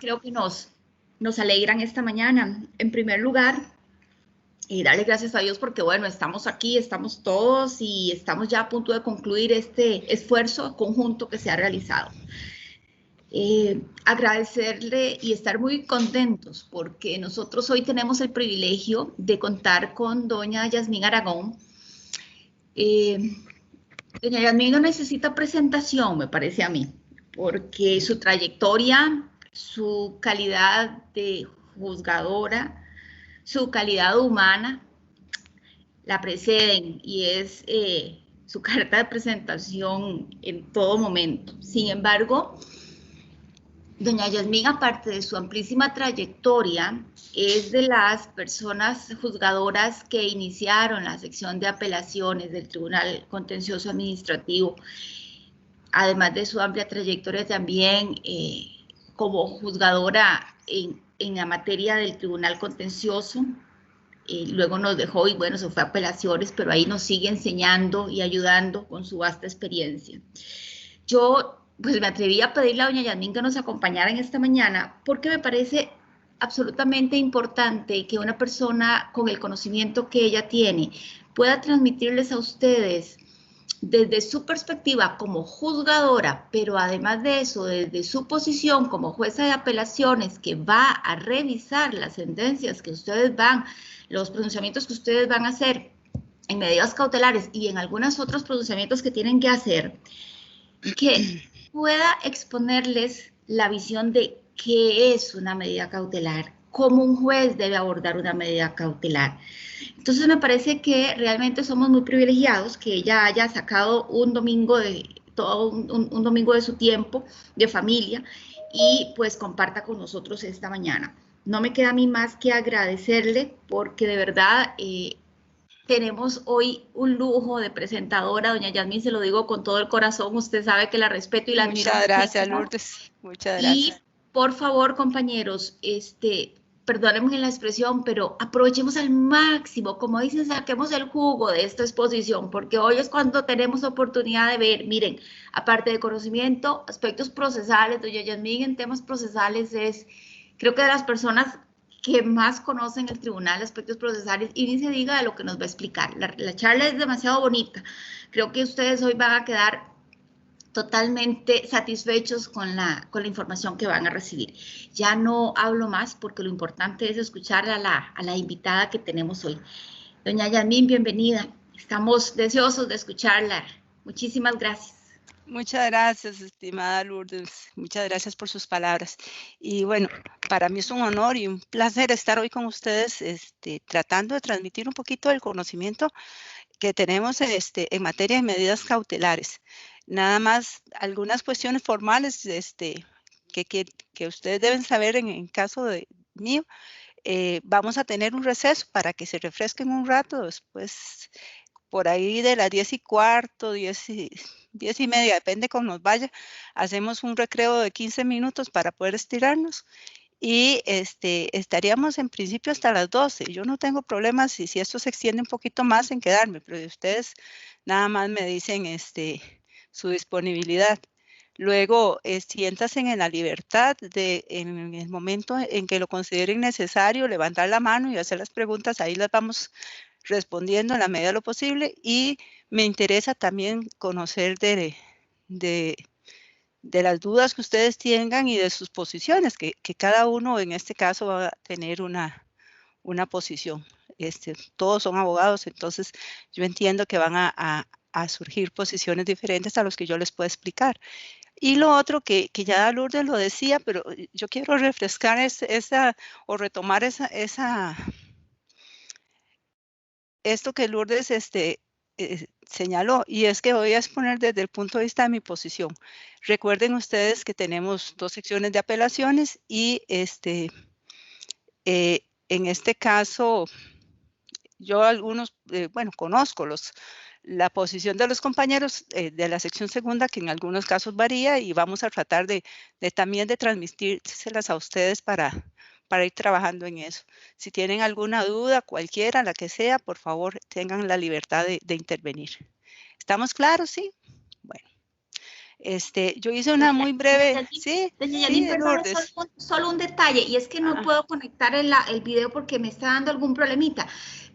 Creo que nos alegran esta mañana. En primer lugar, darle gracias a Dios porque, bueno, estamos aquí, estamos todos y estamos ya a punto de concluir este esfuerzo conjunto que se ha realizado. Agradecerle y estar muy contentos porque nosotros hoy tenemos el privilegio de contar con doña Yasmín Aragón. Doña Yasmín no necesita presentación, me parece a mí, porque su trayectoria, su calidad de juzgadora, su calidad humana la preceden y es su carta de presentación en todo momento. Sin embargo, doña Yasmín, aparte de su amplísima trayectoria, es de las personas juzgadoras que iniciaron la sección de apelaciones del Tribunal Contencioso Administrativo, además de su amplia trayectoria también como juzgadora en la materia del Tribunal Contencioso. Luego nos dejó y bueno, se fue a apelaciones, pero ahí nos sigue enseñando y ayudando con su vasta experiencia. Yo pues me atreví a pedirle a doña Yasmín que nos acompañara en esta mañana porque me parece absolutamente importante que una persona con el conocimiento que ella tiene pueda transmitirles a ustedes desde su perspectiva como juzgadora, pero además de eso, desde su posición como jueza de apelaciones que va a revisar las sentencias que ustedes van, los pronunciamientos que ustedes van a hacer en medidas cautelares y en algunos otros pronunciamientos que tienen que hacer, que pueda exponerles la visión de qué es una medida cautelar, cómo un juez debe abordar una medida cautelar. Entonces me parece que realmente somos muy privilegiados que ella haya sacado un domingo un domingo de su tiempo, de familia, y pues comparta con nosotros esta mañana. No me queda a mí más que agradecerle porque de verdad tenemos hoy un lujo de presentadora, doña Yasmín, se lo digo con todo el corazón, usted sabe que la respeto y la admiro muchas gracias, muchísimo. Lourdes. Muchas Y gracias. por favor, compañeros, perdónenme en la expresión, pero aprovechemos al máximo, como dicen, saquemos el jugo de esta exposición, porque hoy es cuando tenemos oportunidad de ver, miren, aparte de conocimiento, aspectos procesales, doña Yasmín en temas procesales es, creo que de las personas que más conocen el tribunal, aspectos procesales, y ni se diga de lo que nos va a explicar. La charla es demasiado bonita. Creo que ustedes hoy van a quedar totalmente satisfechos con la información que van a recibir. Ya no hablo más porque lo importante es escuchar a la invitada que tenemos hoy. Doña Yasmín, bienvenida. Estamos deseosos de escucharla. Muchísimas gracias. Muchas gracias, estimada Lourdes. Muchas gracias por sus palabras. Y bueno, para mí es un honor y un placer estar hoy con ustedes tratando de transmitir un poquito del conocimiento que tenemos en materia de medidas cautelares. Nada más algunas cuestiones formales que ustedes deben saber en caso de mío. Vamos a tener un receso para que se refresquen un rato. Después, por ahí de las 10:15, 10:30, depende cómo nos vaya, hacemos un recreo de 15 minutos para poder estirarnos y estaríamos en principio hasta las 12. Yo no tengo problemas si esto se extiende un poquito más en quedarme, pero ustedes nada más me dicen su disponibilidad. Luego, siéntanse en la libertad de, en el momento en que lo consideren necesario, levantar la mano y hacer las preguntas. Ahí las vamos respondiendo en la medida de lo posible. Y me interesa también conocer de las dudas que ustedes tengan y de sus posiciones, que cada uno en este caso va a tener una posición. Todos son abogados, entonces yo entiendo que van a surgir posiciones diferentes a los que yo les puedo explicar. Y lo otro que ya Lourdes lo decía, pero yo quiero refrescar o retomar esto que Lourdes señaló, y es que voy a exponer desde el punto de vista de mi posición. Recuerden ustedes que tenemos 2 secciones de apelaciones y en este caso yo conozco la posición de los compañeros de la sección segunda, que en algunos casos varía, y vamos a tratar también de transmitírselas a ustedes para ir trabajando en eso. Si tienen alguna duda, cualquiera, la que sea, por favor, tengan la libertad de intervenir. ¿Estamos claros? Sí. Bueno. Yo hice una muy breve, sí, doña Janine, perdón, Lourdes. solo un detalle, y es que no puedo conectar el video porque me está dando algún problemita,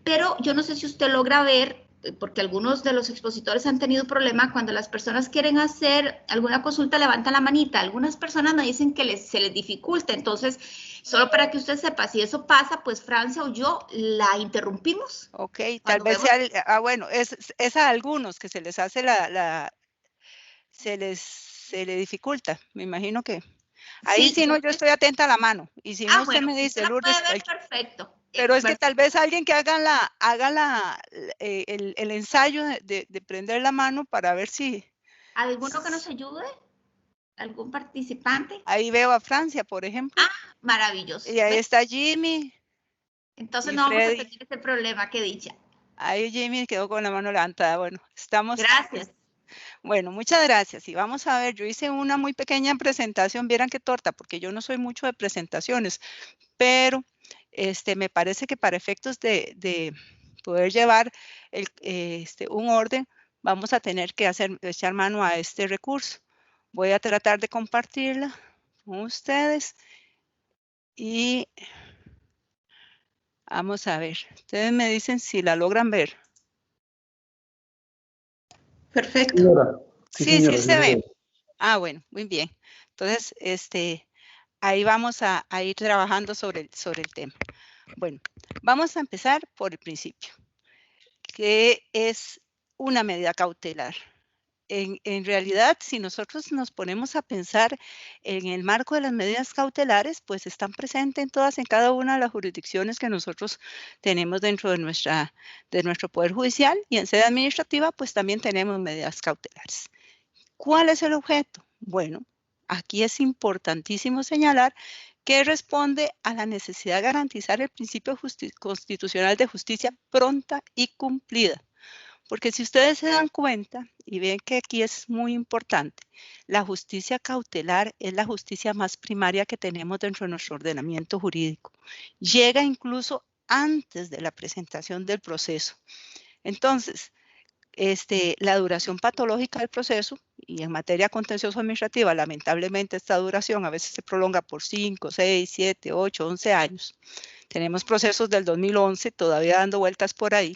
pero yo no sé si usted logra ver, porque algunos de los expositores han tenido problema cuando las personas quieren hacer alguna consulta, levantan la manita. Algunas personas me dicen que se les dificulta, entonces, solo para que usted sepa, si eso pasa, pues Francia o yo la interrumpimos. Ok, tal vez sea, bueno, es a algunos que se les hace se le dificulta, me imagino que. Ahí sí, no, yo estoy atenta a la mano. Y si no, usted me dice, Lourdes. Puede ver, perfecto. Pero es que tal vez alguien que haga el ensayo de prender la mano para ver si. ¿Alguno que nos ayude? ¿Algún participante? Ahí veo a Francia, por ejemplo. Ah, maravilloso. Y ahí está Jimmy. Entonces no vamos a tener ese problema, qué dicha. Ahí Jimmy quedó con la mano levantada. Bueno, estamos. Gracias. Bueno, muchas gracias. Y vamos a ver, yo hice una muy pequeña presentación, vieran qué torta, porque yo no soy mucho de presentaciones, pero me parece que para efectos de poder llevar un orden, vamos a tener que echar mano a este recurso. Voy a tratar de compartirla con ustedes y vamos a ver. Ustedes me dicen si la logran ver. Perfecto. Señora. Sí, sí se ve. Ah, bueno, muy bien. Entonces, ahí vamos a ir trabajando sobre el tema. Bueno, vamos a empezar por el principio. ¿Qué es una medida cautelar? En realidad, si nosotros nos ponemos a pensar en el marco de las medidas cautelares, pues están presentes en cada una de las jurisdicciones que nosotros tenemos dentro de nuestro Poder Judicial, y en sede administrativa, pues también tenemos medidas cautelares. ¿Cuál es el objeto? Bueno, aquí es importantísimo señalar que responde a la necesidad de garantizar el principio constitucional de justicia pronta y cumplida. Porque si ustedes se dan cuenta y ven que aquí es muy importante, la justicia cautelar es la justicia más primaria que tenemos dentro de nuestro ordenamiento jurídico. Llega incluso antes de la presentación del proceso. Entonces, la duración patológica del proceso, y en materia contencioso administrativa, lamentablemente esta duración a veces se prolonga por 5, 6, 7, 8, 11 años. Tenemos procesos del 2011 todavía dando vueltas por ahí,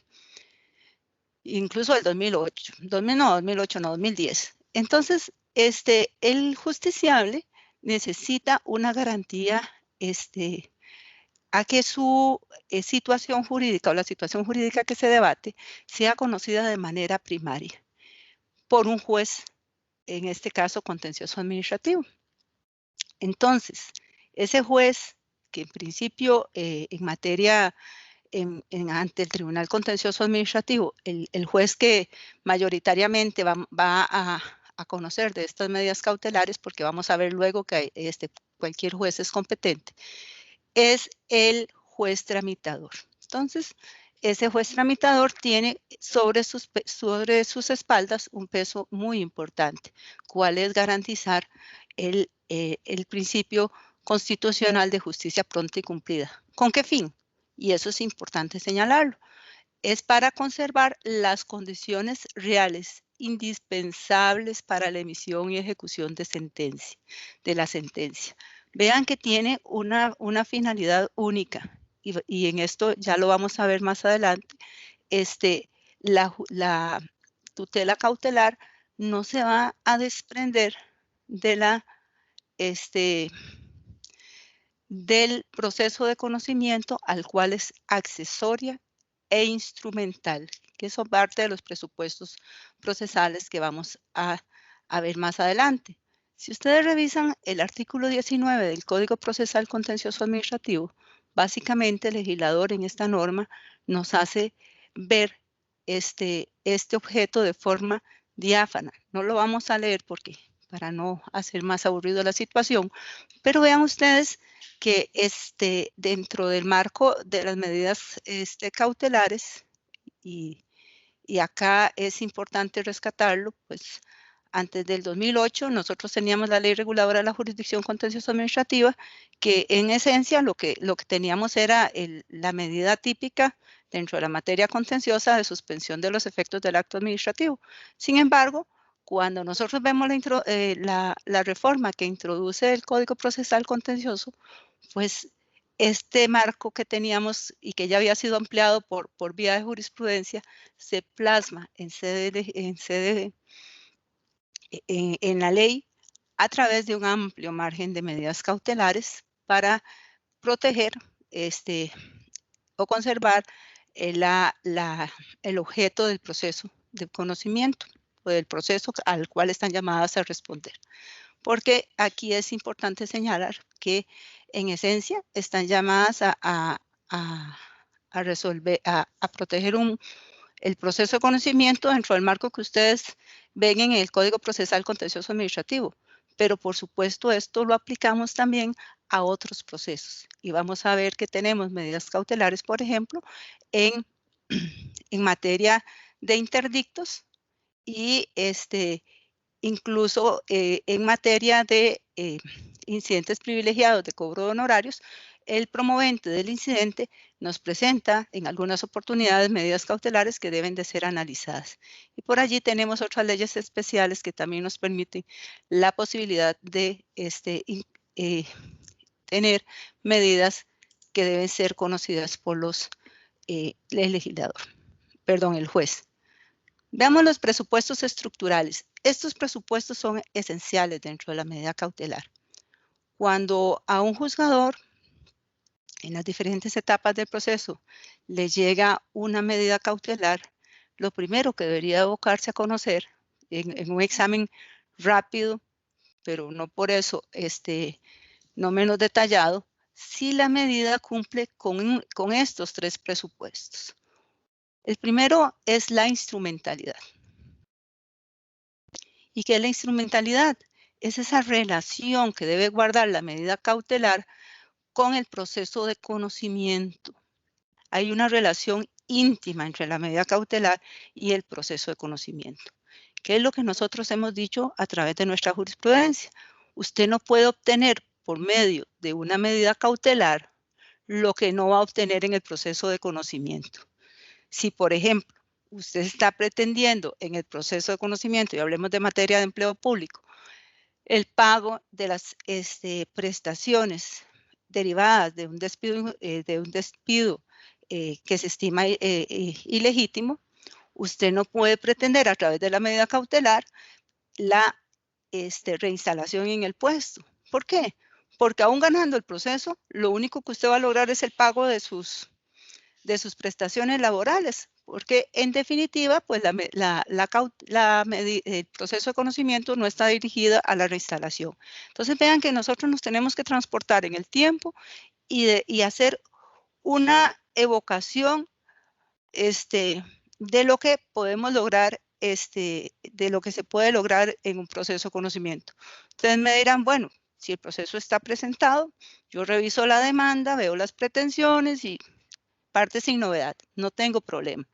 incluso del 2008, 2010. Entonces, el justiciable necesita una garantía a que su situación jurídica o la situación jurídica que se debate sea conocida de manera primaria por un juez, en este caso contencioso administrativo. Entonces, ese juez que en principio en materia ante el Tribunal Contencioso Administrativo, el juez que mayoritariamente va a conocer de estas medidas cautelares, porque vamos a ver luego que cualquier juez es competente, es el juez tramitador. Entonces, ese juez tramitador tiene sobre sus espaldas un peso muy importante, cuál es garantizar el principio constitucional de justicia pronta y cumplida. ¿Con qué fin? Y eso es importante señalarlo. Es para conservar las condiciones reales indispensables para la emisión y ejecución de la sentencia. Vean que tiene una finalidad única, y en esto ya lo vamos a ver más adelante. La tutela cautelar no se va a desprender del proceso de conocimiento al cual es accesoria e instrumental, que son parte de los presupuestos procesales que vamos a ver más adelante. Si ustedes revisan el artículo 19 del Código Procesal Contencioso Administrativo, básicamente el legislador en esta norma nos hace ver este objeto de forma diáfana. No lo vamos a leer para no hacer más aburrido la situación, pero vean ustedes que dentro del marco de las medidas cautelares, y acá es importante rescatarlo, pues antes del 2008 nosotros teníamos la Ley Reguladora de la Jurisdicción Contencioso Administrativa, que en esencia lo que teníamos era la medida típica dentro de la materia contenciosa de suspensión de los efectos del acto administrativo. Sin embargo, cuando nosotros vemos la reforma que introduce el Código Procesal Contencioso, pues este marco que teníamos y que ya había sido ampliado por vía de jurisprudencia se plasma en la ley a través de un amplio margen de medidas cautelares para proteger o conservar el objeto del proceso de conocimiento o del proceso al cual están llamadas a responder. Porque aquí es importante señalar que en esencia están llamadas a proteger el proceso de conocimiento dentro del marco que ustedes ven en el Código Procesal Contencioso Administrativo. Pero por supuesto esto lo aplicamos también a otros procesos. Y vamos a ver que tenemos medidas cautelares, por ejemplo, en materia de interdictos y incluso en materia de incidentes privilegiados de cobro de honorarios, el promovente del incidente nos presenta en algunas oportunidades medidas cautelares que deben de ser analizadas. Y por allí tenemos otras leyes especiales que también nos permiten la posibilidad de tener medidas que deben ser conocidas por el legislador, perdón, el juez. Veamos los presupuestos estructurales. Estos presupuestos son esenciales dentro de la medida cautelar. Cuando a un juzgador, en las diferentes etapas del proceso, le llega una medida cautelar, lo primero que debería abocarse a conocer en un examen rápido, pero no por eso no menos detallado, si la medida cumple con estos tres presupuestos. El primero es la instrumentalidad. ¿Y qué es la instrumentalidad? Es esa relación que debe guardar la medida cautelar con el proceso de conocimiento. Hay una relación íntima entre la medida cautelar y el proceso de conocimiento, que es lo que nosotros hemos dicho a través de nuestra jurisprudencia. Usted no puede obtener por medio de una medida cautelar lo que no va a obtener en el proceso de conocimiento. Si, por ejemplo, usted está pretendiendo en el proceso de conocimiento, y hablemos de materia de empleo público, el pago de las prestaciones derivadas de un despido, que se estima ilegítimo, usted no puede pretender a través de la medida cautelar la reinstalación en el puesto. ¿Por qué? Porque aún ganando el proceso, lo único que usted va a lograr es el pago de sus prestaciones laborales, porque en definitiva, pues el proceso de conocimiento no está dirigido a la reinstalación. Entonces vean que nosotros nos tenemos que transportar en el tiempo y hacer una evocación de lo que podemos lograr, de lo que se puede lograr en un proceso de conocimiento. Ustedes me dirán, bueno, si el proceso está presentado, yo reviso la demanda, veo las pretensiones y parte sin novedad, no tengo problema.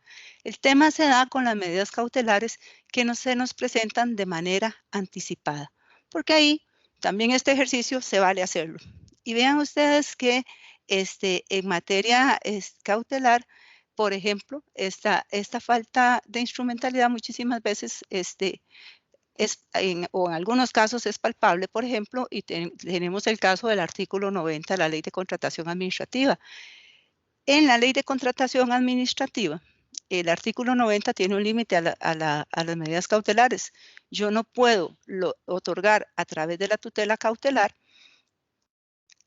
El tema se da con las medidas cautelares que no se nos presentan de manera anticipada, porque ahí también este ejercicio se vale hacerlo. Y vean ustedes que en materia cautelar, por ejemplo, esta falta de instrumentalidad muchísimas veces o en algunos casos es palpable, por ejemplo, y tenemos el caso del artículo 90 de la Ley de Contratación Administrativa. En la Ley de Contratación Administrativa, el artículo 90 tiene un límite a las medidas cautelares. Yo no puedo otorgar a través de la tutela cautelar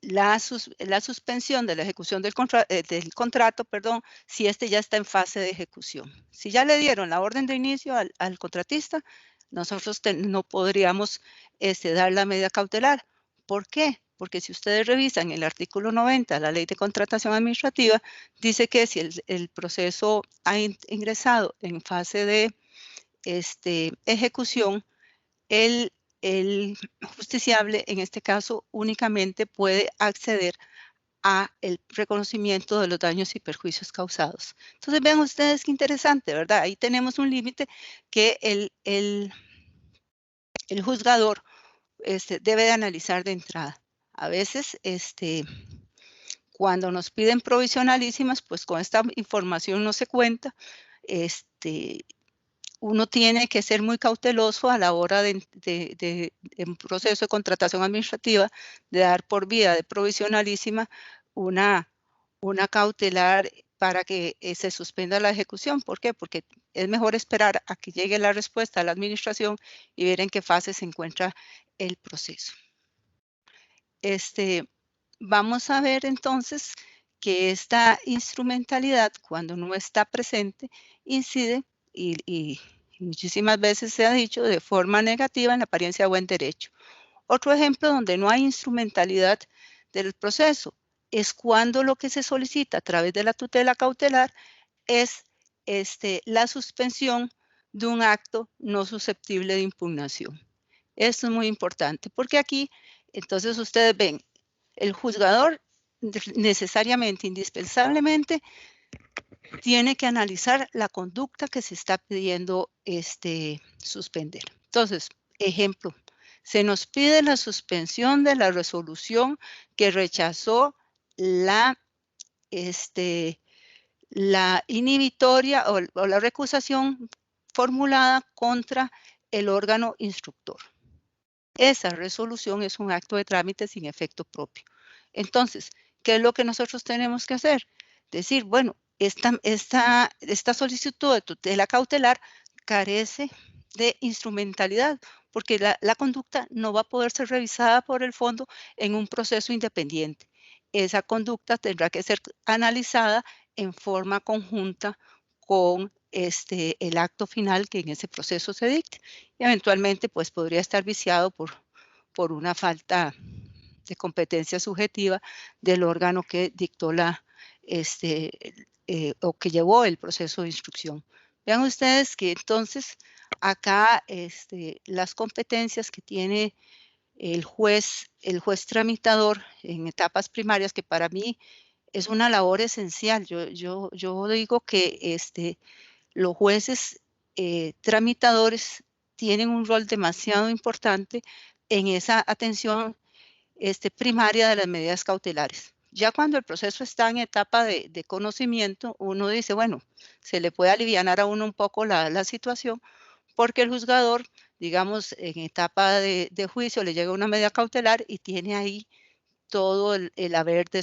la suspensión de la ejecución del contrato, si este ya está en fase de ejecución. Si ya le dieron la orden de inicio al contratista, nosotros no podríamos dar la medida cautelar. ¿Por qué? Porque si ustedes revisan el artículo 90 de la Ley de Contratación Administrativa, dice que si el proceso ha ingresado en fase de ejecución, el justiciable, en este caso, únicamente puede acceder a el reconocimiento de los daños y perjuicios causados. Entonces, vean ustedes qué interesante, ¿verdad? Ahí tenemos un límite que el juzgador debe de analizar de entrada. A veces, cuando nos piden provisionalísimas, pues con esta información no se cuenta, uno tiene que ser muy cauteloso a la hora de un proceso de contratación administrativa, de dar por vía de provisionalísima una cautelar para que se suspenda la ejecución. ¿Por qué? Porque es mejor esperar a que llegue la respuesta a la administración y ver en qué fase se encuentra el proceso. Vamos a ver entonces que esta instrumentalidad, cuando no está presente, incide y muchísimas veces se ha dicho de forma negativa en la apariencia de buen derecho. Otro ejemplo donde no hay instrumentalidad del proceso es cuando lo que se solicita a través de la tutela cautelar es la suspensión de un acto no susceptible de impugnación. Esto es muy importante porque aquí, entonces ustedes ven, el juzgador necesariamente, indispensablemente, tiene que analizar la conducta que se está pidiendo suspender. Entonces, ejemplo, se nos pide la suspensión de la resolución que rechazó la inhibitoria o la recusación formulada contra el órgano instructor. Esa resolución es un acto de trámite sin efecto propio. Entonces, ¿qué es lo que nosotros tenemos que hacer? Decir, bueno, esta solicitud de tutela cautelar carece de instrumentalidad, porque la conducta no va a poder ser revisada por el fondo en un proceso independiente. Esa conducta tendrá que ser analizada en forma conjunta con el acto final que en ese proceso se dicte. Y eventualmente, pues, podría estar viciado por una falta de competencia subjetiva del órgano que dictó o que llevó el proceso de instrucción. Vean ustedes que entonces acá las competencias que tiene el juez tramitador en etapas primarias, que para mí es una labor esencial. Yo digo que los jueces tramitadores tienen un rol demasiado importante en esa atención primaria de las medidas cautelares. Ya cuando el proceso está en etapa de conocimiento, uno dice, bueno, se le puede alivianar a uno un poco la situación, porque el juzgador, digamos, en etapa de juicio le llega una medida cautelar y tiene ahí todo el haber de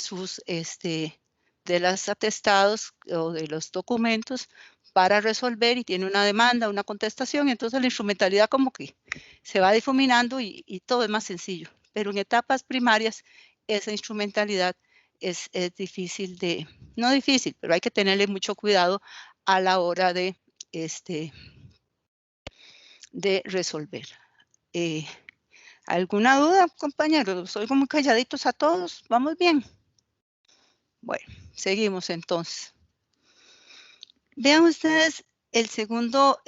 de los atestados o de los documentos para resolver, y tiene una demanda, una contestación, entonces la instrumentalidad como que se va difuminando y todo es más sencillo. Pero en etapas primarias esa instrumentalidad es difícil no difícil, pero hay que tenerle mucho cuidado a la hora de resolver. ¿Alguna duda, compañeros? Oigo muy calladitos a todos. ¿Vamos bien? Bueno, seguimos entonces. Vean ustedes el segundo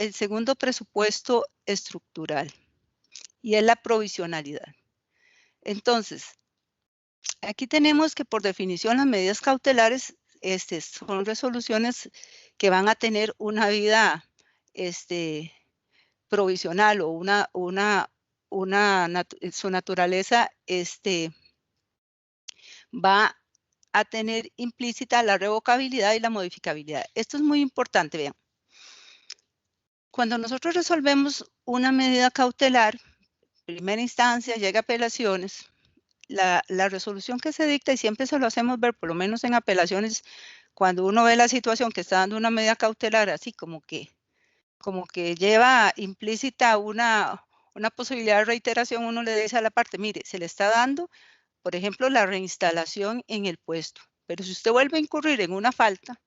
presupuesto estructural, y es la provisionalidad. Entonces, aquí tenemos que por definición las medidas cautelares son resoluciones que van a tener una vida provisional o su naturaleza va a tener implícita la revocabilidad y la modificabilidad. Esto es muy importante, vean. Cuando nosotros resolvemos una medida cautelar, primera instancia, llega a apelaciones, la resolución que se dicta, y siempre se lo hacemos ver, por lo menos en apelaciones, cuando uno ve la situación que está dando una medida cautelar, así como que lleva implícita una posibilidad de reiteración, uno le dice a la parte, mire, se le está dando, por ejemplo, la reinstalación en el puesto, pero si usted vuelve a incurrir en una falta,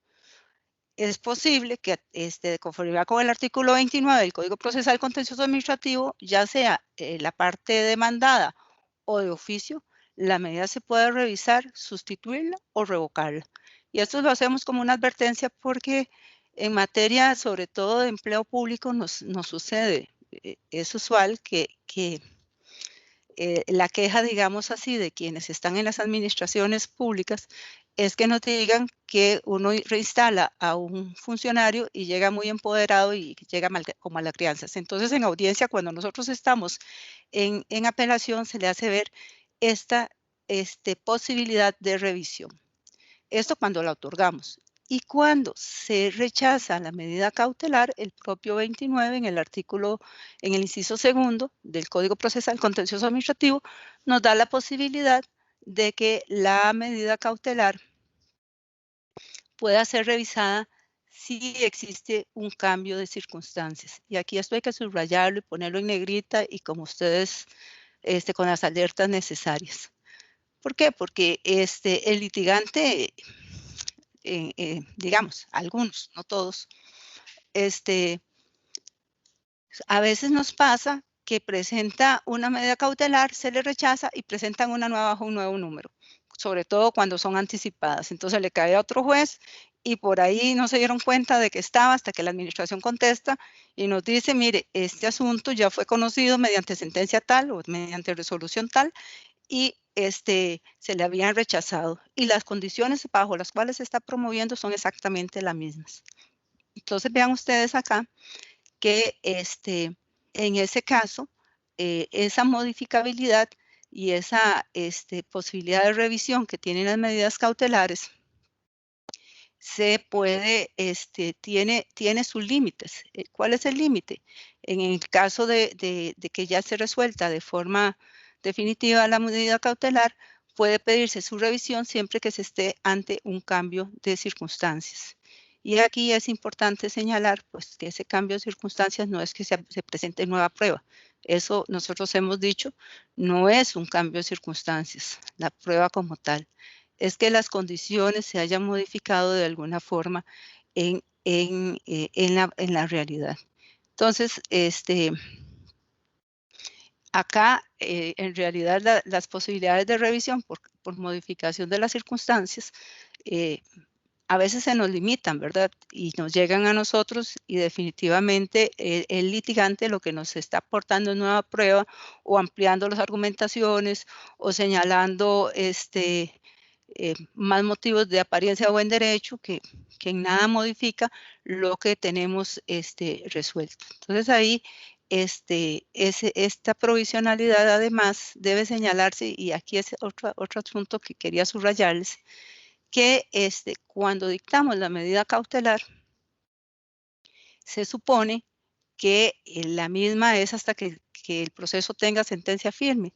es posible que, de conformidad con el artículo 29 del Código Procesal Contencioso Administrativo, ya sea la parte demandada o de oficio, la medida se puede revisar, sustituirla o revocarla. Y esto lo hacemos como una advertencia porque en materia, sobre todo de empleo público, nos sucede. Es usual que la queja, digamos así, de quienes están en las administraciones públicas es que nos digan que uno reinstala a un funcionario y llega muy empoderado y llega como a la crianza. Entonces, en audiencia, cuando nosotros estamos en apelación, se le hace ver esta posibilidad de revisión. Esto cuando la otorgamos. Y cuando se rechaza la medida cautelar, el propio 29 en el artículo, en el inciso segundo del Código Procesal Contencioso Administrativo, nos da la posibilidad de que la medida cautelar pueda ser revisada si existe un cambio de circunstancias. Y aquí esto hay que subrayarlo y ponerlo en negrita y como ustedes con las alertas necesarias. ¿Por qué? Porque el litigante, digamos, algunos, no todos, a veces nos pasa que presenta una medida cautelar, se le rechaza y presentan una nueva bajo un nuevo número, sobre todo cuando son anticipadas. Entonces le cae a otro juez y por ahí no se dieron cuenta de que estaba hasta que la administración contesta y nos dice, mire, este asunto ya fue conocido mediante sentencia tal o mediante resolución tal y se le habían rechazado y las condiciones bajo las cuales se está promoviendo son exactamente las mismas. Entonces vean ustedes acá que en ese caso, esa modificabilidad y esa posibilidad de revisión que tienen las medidas cautelares se puede, tiene sus límites. ¿Cuál es el límite? En el caso de que ya se resuelta de forma definitiva la medida cautelar, puede pedirse su revisión siempre que se esté ante un cambio de circunstancias. Y aquí es importante señalar pues, que ese cambio de circunstancias no es que se presente nueva prueba. Eso nosotros hemos dicho, no es un cambio de circunstancias, la prueba como tal. Es que las condiciones se hayan modificado de alguna forma en la realidad. Entonces, acá, en realidad, las posibilidades de revisión por modificación de las circunstancias a veces se nos limitan, ¿verdad? Y nos llegan a nosotros y definitivamente el litigante lo que nos está aportando es nueva prueba o ampliando las argumentaciones o señalando más motivos de apariencia o buen derecho que en nada modifica lo que tenemos resuelto. Entonces ahí esta provisionalidad además debe señalarse, y aquí es otro asunto que quería subrayarles, que cuando dictamos la medida cautelar, se supone que la misma es hasta que el proceso tenga sentencia firme.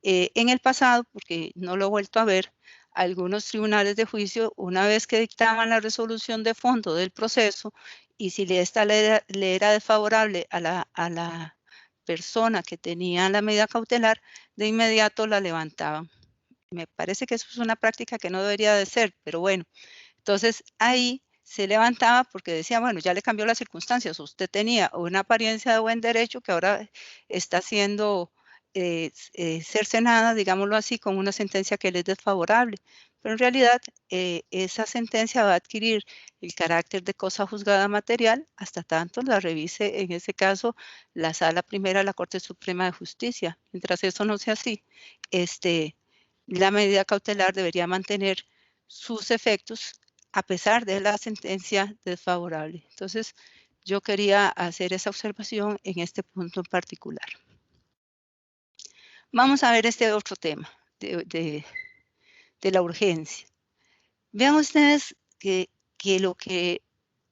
En el pasado, porque no lo he vuelto a ver, algunos tribunales de juicio, una vez que dictaban la resolución de fondo del proceso, y si esta le era desfavorable a la persona que tenía la medida cautelar, de inmediato la levantaban. Me parece que eso es una práctica que no debería de ser, pero bueno. Entonces ahí se levantaba porque decía, bueno, ya le cambió las circunstancias. Usted tenía una apariencia de buen derecho que ahora está siendo cercenada, digámoslo así, con una sentencia que le es desfavorable. Pero en realidad esa sentencia va a adquirir el carácter de cosa juzgada material hasta tanto la revise, en ese caso, la Sala Primera de la Corte Suprema de Justicia. Mientras eso no sea así, la medida cautelar debería mantener sus efectos a pesar de la sentencia desfavorable. Entonces, yo quería hacer esa observación en este punto en particular. Vamos a ver este otro tema de la urgencia. Vean ustedes que lo que...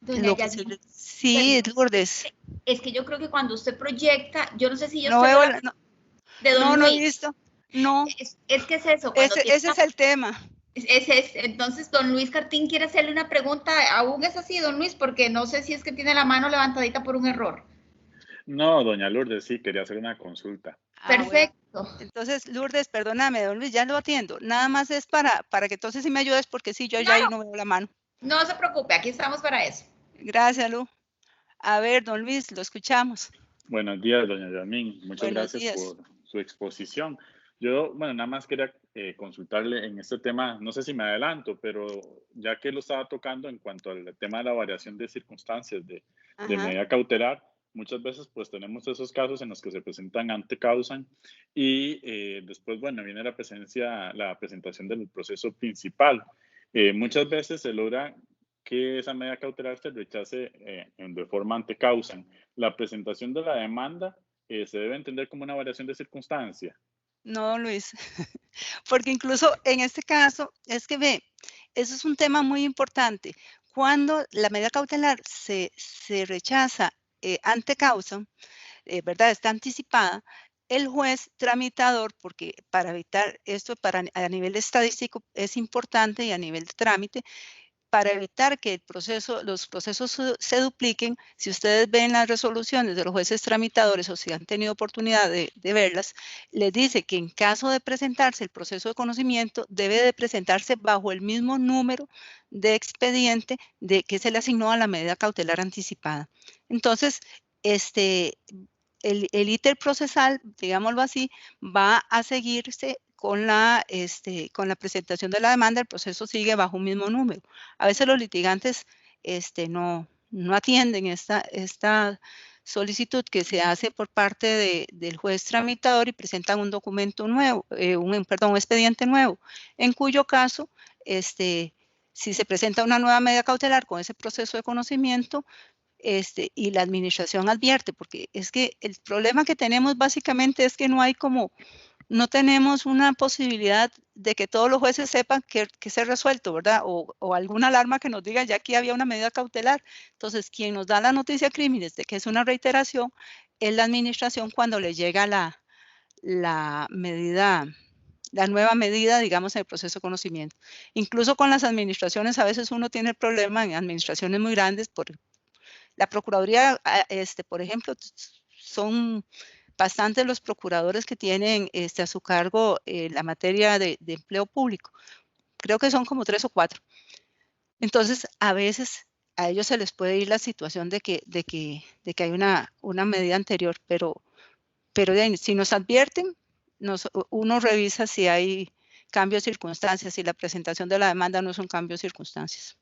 Doña Yasmin, sí, perdón, Lourdes. es que yo creo que cuando usted proyecta, yo no sé si yo No estoy veo, de don no he Luis. visto. No. Es que es eso, cuando tiene Ese es el tema. entonces, don Luis Cartín quiere hacerle una pregunta. ¿Aún es así, don Luis? Porque no sé si es que tiene la mano levantadita por un error. No, doña Lourdes, sí, quería hacer una consulta. Perfecto. Bueno. Entonces, Lourdes, perdóname, don Luis, ya lo atiendo. Nada más es para que entonces sí me ayudes, porque sí, yo ya ahí no veo la mano. No se preocupe, aquí estamos para eso. Gracias, Lu. A ver, don Luis, lo escuchamos. Buenos días, doña Yasmin. Muchas gracias por su exposición. Yo, bueno, nada más quería consultarle en este tema, no sé si me adelanto, pero ya que lo estaba tocando en cuanto al tema de la variación de circunstancias de medida cautelar, muchas veces pues tenemos esos casos en los que se presentan ante causam y después, bueno, viene la presentación del proceso principal. Muchas veces se logra que esa medida cautelar se rechace de forma ante causam. La presentación de la demanda se debe entender como una variación de circunstancia. No, Luis, porque incluso en este caso, es que ve, eso es un tema muy importante. cuando la medida cautelar se rechaza ante causa, ¿verdad? Está anticipada, el juez tramitador, porque para evitar esto a nivel estadístico es importante y a nivel de trámite, para evitar que los procesos se dupliquen, si ustedes ven las resoluciones de los jueces tramitadores o si han tenido oportunidad de verlas, les dice que en caso de presentarse el proceso de conocimiento, debe de presentarse bajo el mismo número de expediente que se le asignó a la medida cautelar anticipada. Entonces, el íter procesal, digámoslo así, va a seguirse con la presentación de la demanda. El proceso sigue bajo un mismo número. A veces los litigantes no atienden esta solicitud que se hace por parte del juez tramitador y presentan un documento nuevo, un expediente nuevo, en cuyo caso, si se presenta una nueva medida cautelar con ese proceso de conocimiento, y la administración advierte, porque es que el problema que tenemos básicamente es que no tenemos una posibilidad de que todos los jueces sepan que se ha resuelto, ¿verdad? O alguna alarma que nos diga ya que había una medida cautelar. Entonces, quien nos da la noticia a crímenes de que es una reiteración es la administración cuando le llega la nueva medida, digamos, en el proceso de conocimiento. Incluso con las administraciones, a veces uno tiene el problema en administraciones muy grandes. La Procuraduría, por ejemplo, son bastantes los procuradores que tienen a su cargo la materia de empleo público. Creo que son como 3 o 4. Entonces, a veces a ellos se les puede ir la situación de que hay una medida anterior, pero si nos advierten, uno revisa si hay cambios de circunstancias, si la presentación de la demanda no es un cambio de circunstancias,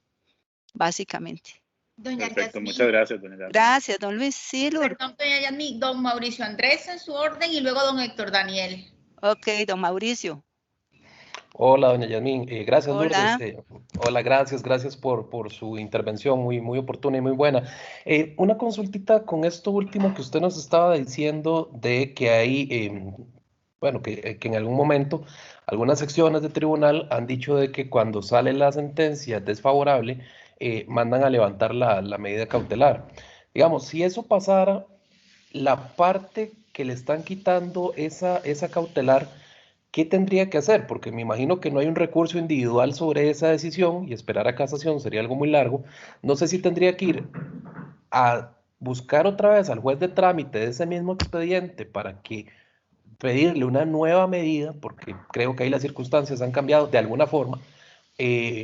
básicamente. Doña Perfecto, Yasmín. muchas gracias, doña Yasmín. Gracias, don Luis. Sí, perdón, doña Yasmín, don Mauricio Andrés en su orden y luego don Héctor Daniel. Ok, don Mauricio. Hola, doña Yasmín. Gracias, Hola. Lourdes. Hola, gracias por su intervención muy oportuna y muy buena. Una consultita con esto último que usted nos estaba diciendo de que hay, bueno, que en algún momento algunas secciones de tribunal han dicho de que cuando sale la sentencia desfavorable, mandan a levantar la medida cautelar. Digamos, si eso pasara, la parte que le están quitando esa cautelar, ¿qué tendría que hacer? Porque me imagino que no hay un recurso individual sobre esa decisión y esperar a casación sería algo muy largo. No sé si tendría que ir a buscar otra vez al juez de trámite de ese mismo expediente para que pedirle una nueva medida, porque creo que ahí las circunstancias han cambiado de alguna forma,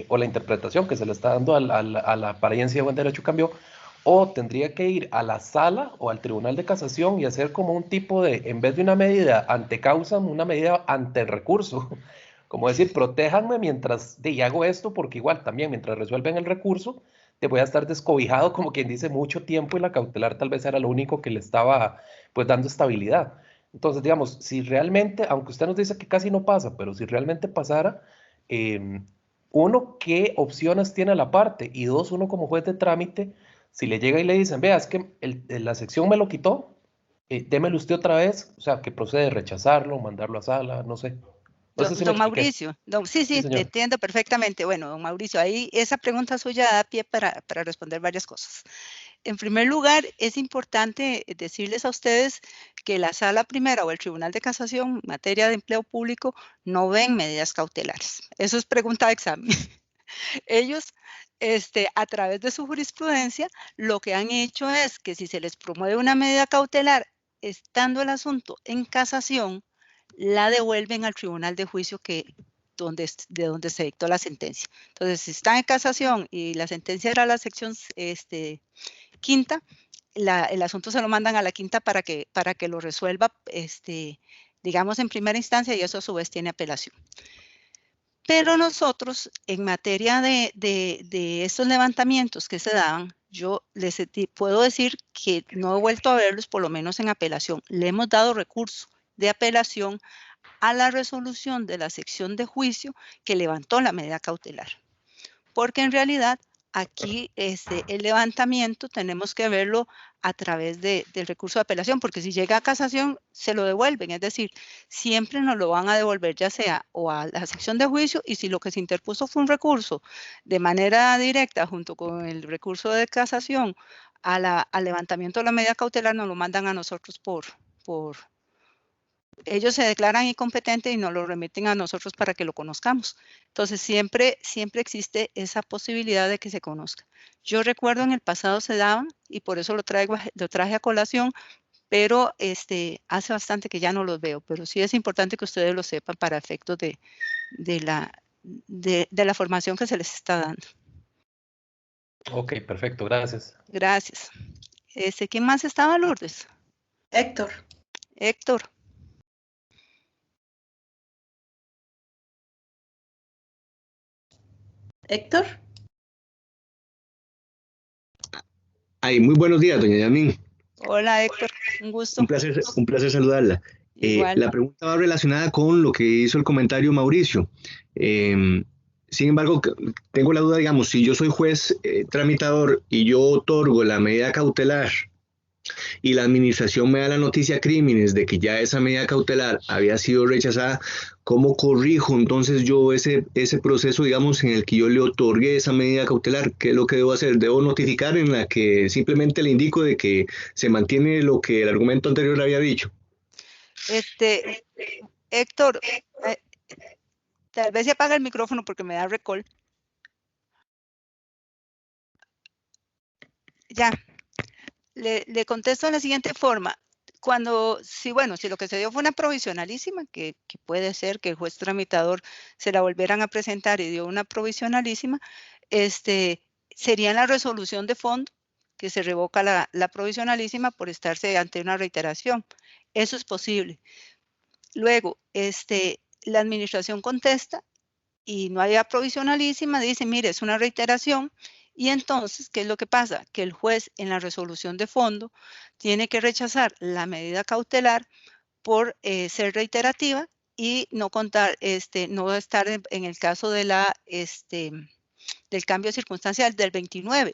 o la interpretación que se le está dando a la apariencia de buen derecho cambió, o tendría que ir a la sala o al tribunal de casación y hacer como un tipo de, en vez de una medida ante causa, una medida ante el recurso. Como decir, protéjanme mientras hago esto, porque igual también mientras resuelven el recurso, te voy a estar descobijado, como quien dice, mucho tiempo, y la cautelar tal vez era lo único que le estaba pues dando estabilidad. Entonces, digamos, si realmente, aunque usted nos dice que casi no pasa, pero si realmente pasara, uno, ¿qué opciones tiene a la parte? Y dos, uno como juez de trámite, si le llega y le dicen, vea, es que la sección me lo quitó, démelo usted otra vez, o sea, que procede a rechazarlo, mandarlo a sala, no sé. No sé si don Mauricio, sí, te entiendo perfectamente. Bueno, don Mauricio, ahí esa pregunta suya da pie para responder varias cosas. En primer lugar, es importante decirles a ustedes que la sala primera o el Tribunal de Casación en materia de empleo público no ven medidas cautelares. Eso es pregunta de examen. Ellos, a través de su jurisprudencia, lo que han hecho es que si se les promueve una medida cautelar, estando el asunto en casación, la devuelven al tribunal de juicio de donde se dictó la sentencia. Entonces, si está en casación y la sentencia era la sección quinta, el asunto se lo mandan a la quinta para que lo resuelva, digamos, en primera instancia, y eso a su vez tiene apelación. Pero nosotros, en materia de estos levantamientos que se daban, yo les puedo decir que no he vuelto a verlos, por lo menos en apelación. Le hemos dado recurso de apelación a la resolución de la sección de juicio que levantó la medida cautelar. Porque en realidad aquí el levantamiento tenemos que verlo a través del recurso de apelación, porque si llega a casación, se lo devuelven. Es decir, siempre nos lo van a devolver, ya sea o a la sección de juicio, y si lo que se interpuso fue un recurso de manera directa junto con el recurso de casación al levantamiento de la medida cautelar, nos lo mandan a nosotros ellos se declaran incompetentes y nos lo remiten a nosotros para que lo conozcamos. Entonces, siempre existe esa posibilidad de que se conozca. Yo recuerdo en el pasado se daban, y por eso lo traje a colación, pero hace bastante que ya no los veo, pero sí es importante que ustedes lo sepan para efectos de la formación que se les está dando. Ok, perfecto, gracias. Gracias. ¿Quién más estaba, Lourdes? Héctor. Héctor. Héctor. Ay, muy buenos días, doña Yasmín. Hola, Héctor, un gusto. Un placer saludarla. La pregunta va relacionada con lo que hizo el comentario Mauricio. Sin embargo, tengo la duda, digamos, si yo soy juez tramitador y yo otorgo la medida cautelar y la administración me da la noticia a crímenes de que ya esa medida cautelar había sido rechazada, ¿cómo corrijo entonces yo ese proceso, digamos, en el que yo le otorgué esa medida cautelar? ¿Qué es lo que debo hacer? ¿Debo notificar en la que simplemente le indico de que se mantiene lo que el argumento anterior había dicho? Héctor, tal vez se apaga el micrófono porque me da recall. Ya, le contesto de la siguiente forma. Si lo que se dio fue una provisionalísima, que puede ser que el juez tramitador se la volvieran a presentar y dio una provisionalísima, sería en la resolución de fondo que se revoca la provisionalísima por estarse ante una reiteración. Eso es posible. Luego, la administración contesta y no haya provisionalísima, dice, mire, es una reiteración. Y entonces, ¿qué es lo que pasa? Que el juez en la resolución de fondo tiene que rechazar la medida cautelar por ser reiterativa y no contar, no estar en el caso de del cambio circunstancial del 29.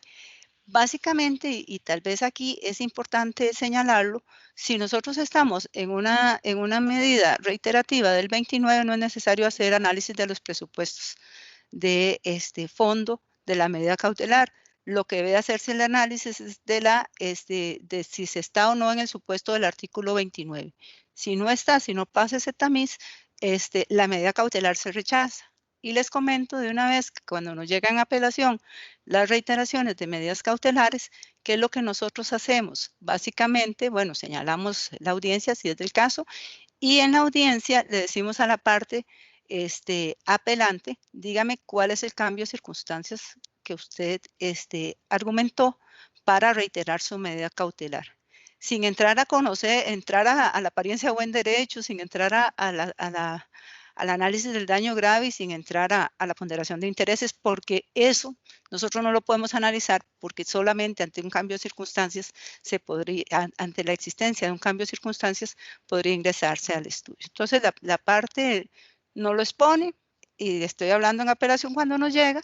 Básicamente, y tal vez aquí es importante señalarlo, si nosotros estamos en una medida reiterativa del 29, no es necesario hacer análisis de los presupuestos de fondo de la medida cautelar. Lo que debe hacerse el análisis es de si se está o no en el supuesto del artículo 29. Si no está, si no pasa ese tamiz, la medida cautelar se rechaza. Y les comento de una vez que cuando nos llegan a apelación las reiteraciones de medidas cautelares, ¿qué es lo que nosotros hacemos? Básicamente, bueno, señalamos la audiencia si es del caso, y en la audiencia le decimos a la parte apelante, dígame cuál es el cambio de circunstancias que usted argumentó para reiterar su medida cautelar. Sin entrar a conocer, entrar a la apariencia de buen derecho, sin entrar al análisis del daño grave y sin entrar a la ponderación de intereses, porque eso nosotros no lo podemos analizar porque solamente ante un cambio de circunstancias ante la existencia de un cambio de circunstancias podría ingresarse al estudio. Entonces la parte no lo expone y estoy hablando en apelación cuando nos llega.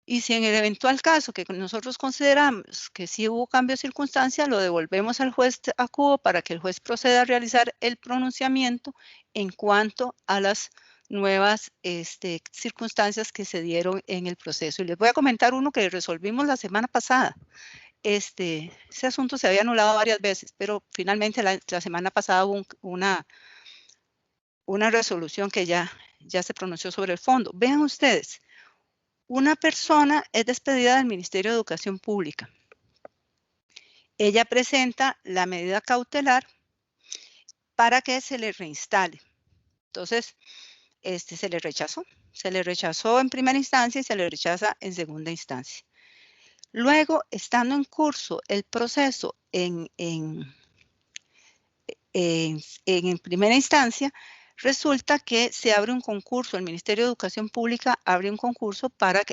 Y si en el eventual caso que nosotros consideramos que sí hubo cambio de circunstancia, lo devolvemos al juez acuo para que el juez proceda a realizar el pronunciamiento en cuanto a las nuevas circunstancias que se dieron en el proceso. Y les voy a comentar uno que resolvimos la semana pasada. Ese asunto se había anulado varias veces, pero finalmente la semana pasada hubo una resolución que ya se pronunció sobre el fondo. Vean ustedes. Una persona es despedida del Ministerio de Educación Pública. Ella presenta la medida cautelar para que se le reinstale. Entonces, se le rechazó. Se le rechazó en primera instancia y se le rechaza en segunda instancia. Luego, estando en curso el proceso en primera instancia, resulta que se abre un concurso, el Ministerio de Educación Pública abre un concurso para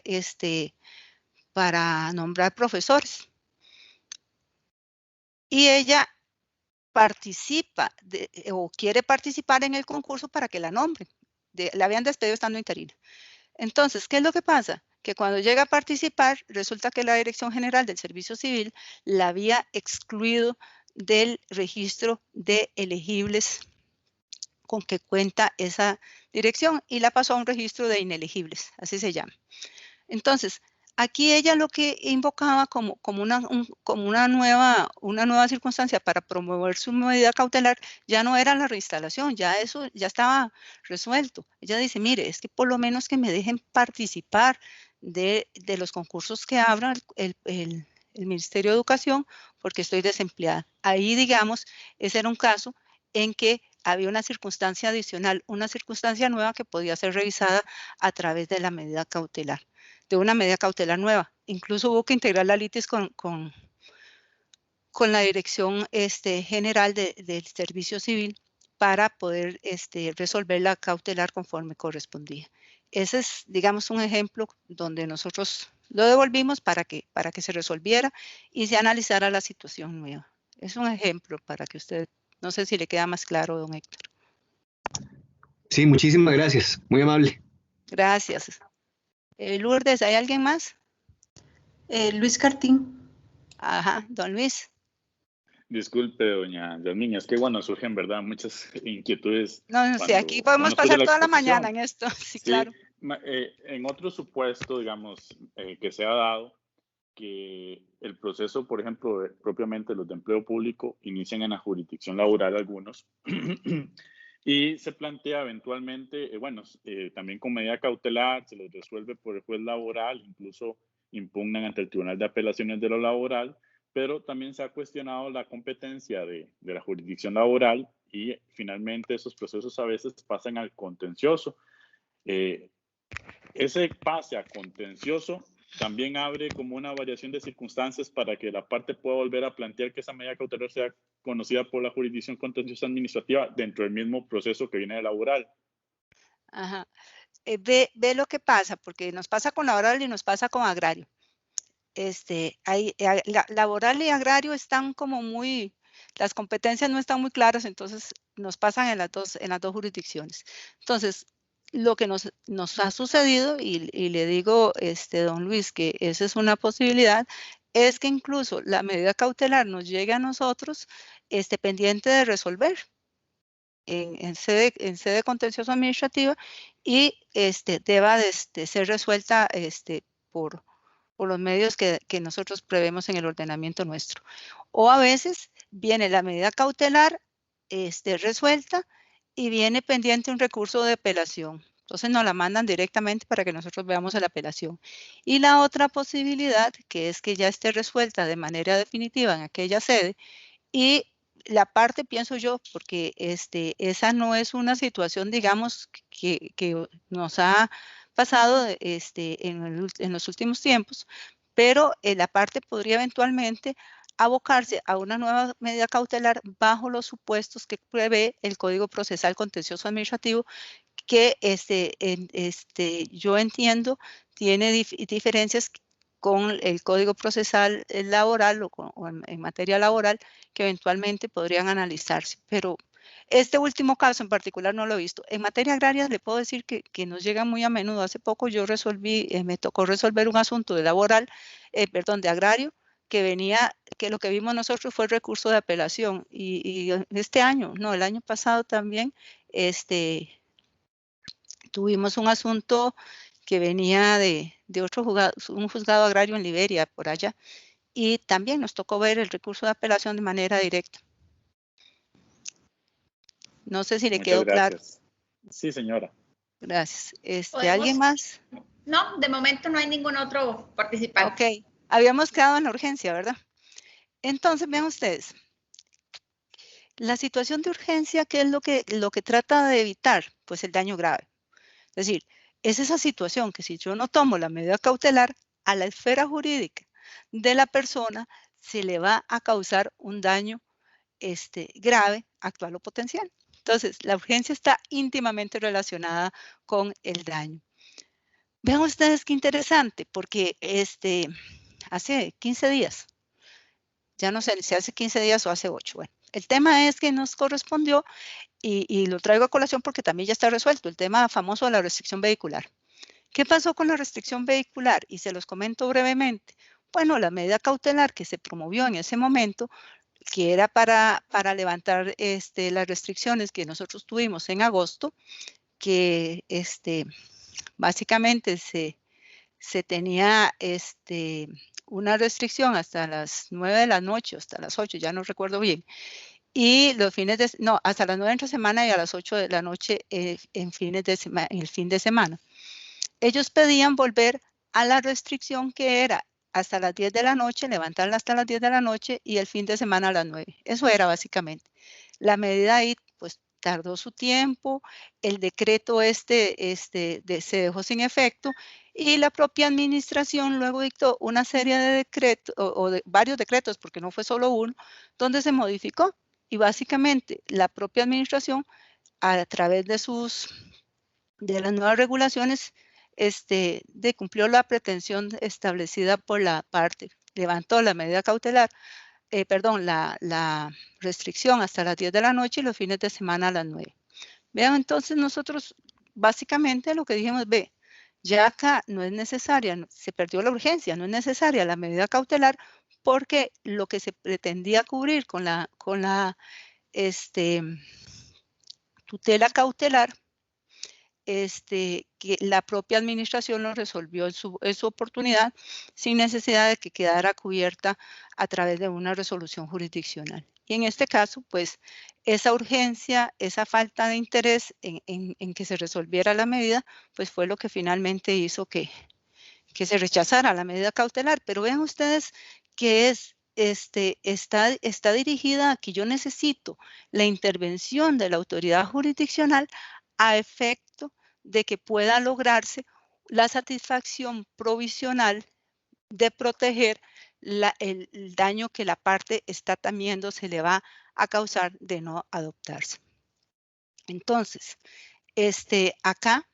nombrar profesores. Y ella participa o quiere participar en el concurso para que la nombren. La habían despedido estando interina. Entonces, ¿qué es lo que pasa? que cuando llega a participar, resulta que la Dirección General del Servicio Civil la había excluido del registro de elegibles con que cuenta esa dirección y la pasó a un registro de inelegibles, así se llama. Entonces, aquí ella lo que invocaba como una nueva circunstancia para promover su medida cautelar ya no era la reinstalación, ya eso ya estaba resuelto. Ella dice, mire, es que por lo menos que me dejen participar de los concursos que abra el Ministerio de Educación porque estoy desempleada. Ahí, digamos, ese era un caso en que había una circunstancia adicional, una circunstancia nueva que podía ser revisada a través de la medida cautelar, de una medida cautelar nueva. Incluso hubo que integrar la litis con la Dirección General del Servicio Civil para poder resolver la cautelar conforme correspondía. Ese es, digamos, un ejemplo donde nosotros lo devolvimos para que se resolviera y se analizara la situación nueva. Es un ejemplo para que usted, no sé si le queda más claro, don Héctor. Sí, muchísimas gracias. Muy amable. Gracias. Lourdes, ¿hay alguien más? Luis Cartín. Ajá, don Luis. Disculpe, doña Yasmín, es que bueno, surgen, ¿verdad?, muchas inquietudes. No sé, aquí podemos pasar toda la mañana en esto, sí, claro. En otro supuesto, digamos, que se ha dado, que el proceso, por ejemplo, propiamente los de empleo público, inician en la jurisdicción laboral algunos, y se plantea eventualmente, también con medida cautelar, se los resuelve por el juez laboral, incluso impugnan ante el Tribunal de Apelaciones de lo Laboral, pero también se ha cuestionado la competencia de la jurisdicción laboral y finalmente esos procesos a veces pasan al contencioso. Ese pase a contencioso también abre como una variación de circunstancias para que la parte pueda volver a plantear que esa medida cautelar sea conocida por la jurisdicción contenciosa administrativa dentro del mismo proceso que viene de laboral. Ajá. Ve lo que pasa, porque nos pasa con laboral y nos pasa con agrario. Laboral y agrario están como las competencias no están muy claras, entonces nos pasan en las dos jurisdicciones. Entonces, lo que nos ha sucedido, y le digo, don Luis, que esa es una posibilidad, es que incluso la medida cautelar nos llegue a nosotros pendiente de resolver en sede contencioso administrativa y deba de ser resuelta por los medios que nosotros prevemos en el ordenamiento nuestro. O a veces viene la medida cautelar resuelta y viene pendiente un recurso de apelación. Entonces nos la mandan directamente para que nosotros veamos la apelación. Y la otra posibilidad, que es que ya esté resuelta de manera definitiva en aquella sede y la parte, pienso yo, porque esa no es una situación, digamos, que nos ha pasado en los últimos tiempos, pero la parte podría eventualmente abocarse a una nueva medida cautelar bajo los supuestos que prevé el Código Procesal Contencioso Administrativo, que yo entiendo tiene diferencias con el Código Procesal Laboral o en materia laboral que eventualmente podrían analizarse. Pero este último caso en particular no lo he visto. En materia agraria le puedo decir que nos llega muy a menudo. Hace poco yo me tocó resolver un asunto de agrario, que lo que vimos nosotros fue el recurso de apelación. Y este año, no, el año pasado también, tuvimos un asunto que venía de un juzgado agrario en Liberia, por allá, y también nos tocó ver el recurso de apelación de manera directa. No sé si le quedó claro. Sí, señora. Gracias. ¿Alguien más? No, de momento no hay ningún otro participante. Ok, habíamos quedado en la urgencia, ¿verdad? Entonces, vean ustedes. La situación de urgencia, ¿qué es lo que trata de evitar? Pues el daño grave. Es decir, es esa situación que si yo no tomo la medida cautelar, a la esfera jurídica de la persona se le va a causar un daño grave, actual o potencial. Entonces, la urgencia está íntimamente relacionada con el daño. Vean ustedes qué interesante, porque hace 15 días, ya no sé si hace 15 días o hace 8, bueno, el tema es que nos correspondió, y lo traigo a colación porque también ya está resuelto, el tema famoso de la restricción vehicular, ¿Qué pasó con la restricción vehicular? Y se los comento brevemente. Bueno, la medida cautelar que se promovió en ese momento, que era para levantar las restricciones que nosotros tuvimos en agosto, que básicamente se tenía una restricción hasta las 9 de la noche, hasta las 8, ya no recuerdo bien, y los fines de, no, hasta las 9 entre semana y a las 8 de la noche en el fin de semana. Ellos pedían volver a la restricción que era hasta las 10 de la noche, levantarla hasta las 10 de la noche y el fin de semana a las 9. Eso era básicamente. La medida ahí, pues, tardó su tiempo, el decreto se dejó sin efecto y la propia administración luego dictó una serie de decretos, o de varios decretos, porque no fue solo uno, donde se modificó. Y básicamente la propia administración, a través de las nuevas regulaciones, cumplió la pretensión establecida por la parte, levantó la medida cautelar, la restricción hasta las 10 de la noche y los fines de semana a las 9. Vean, entonces nosotros básicamente lo que dijimos, ya acá no es necesaria, se perdió la urgencia, no es necesaria la medida cautelar porque lo que se pretendía cubrir con la tutela cautelar, que la propia administración lo resolvió en su oportunidad sin necesidad de que quedara cubierta a través de una resolución jurisdiccional. Y en este caso, pues, esa urgencia, esa falta de interés en que se resolviera la medida, pues fue lo que finalmente hizo que se rechazara la medida cautelar. Pero vean ustedes que está dirigida a que yo necesito la intervención de la autoridad jurisdiccional a efecto de que pueda lograrse la satisfacción provisional de proteger el daño que la parte está temiendo se le va a causar de no adoptarse. Entonces, acá,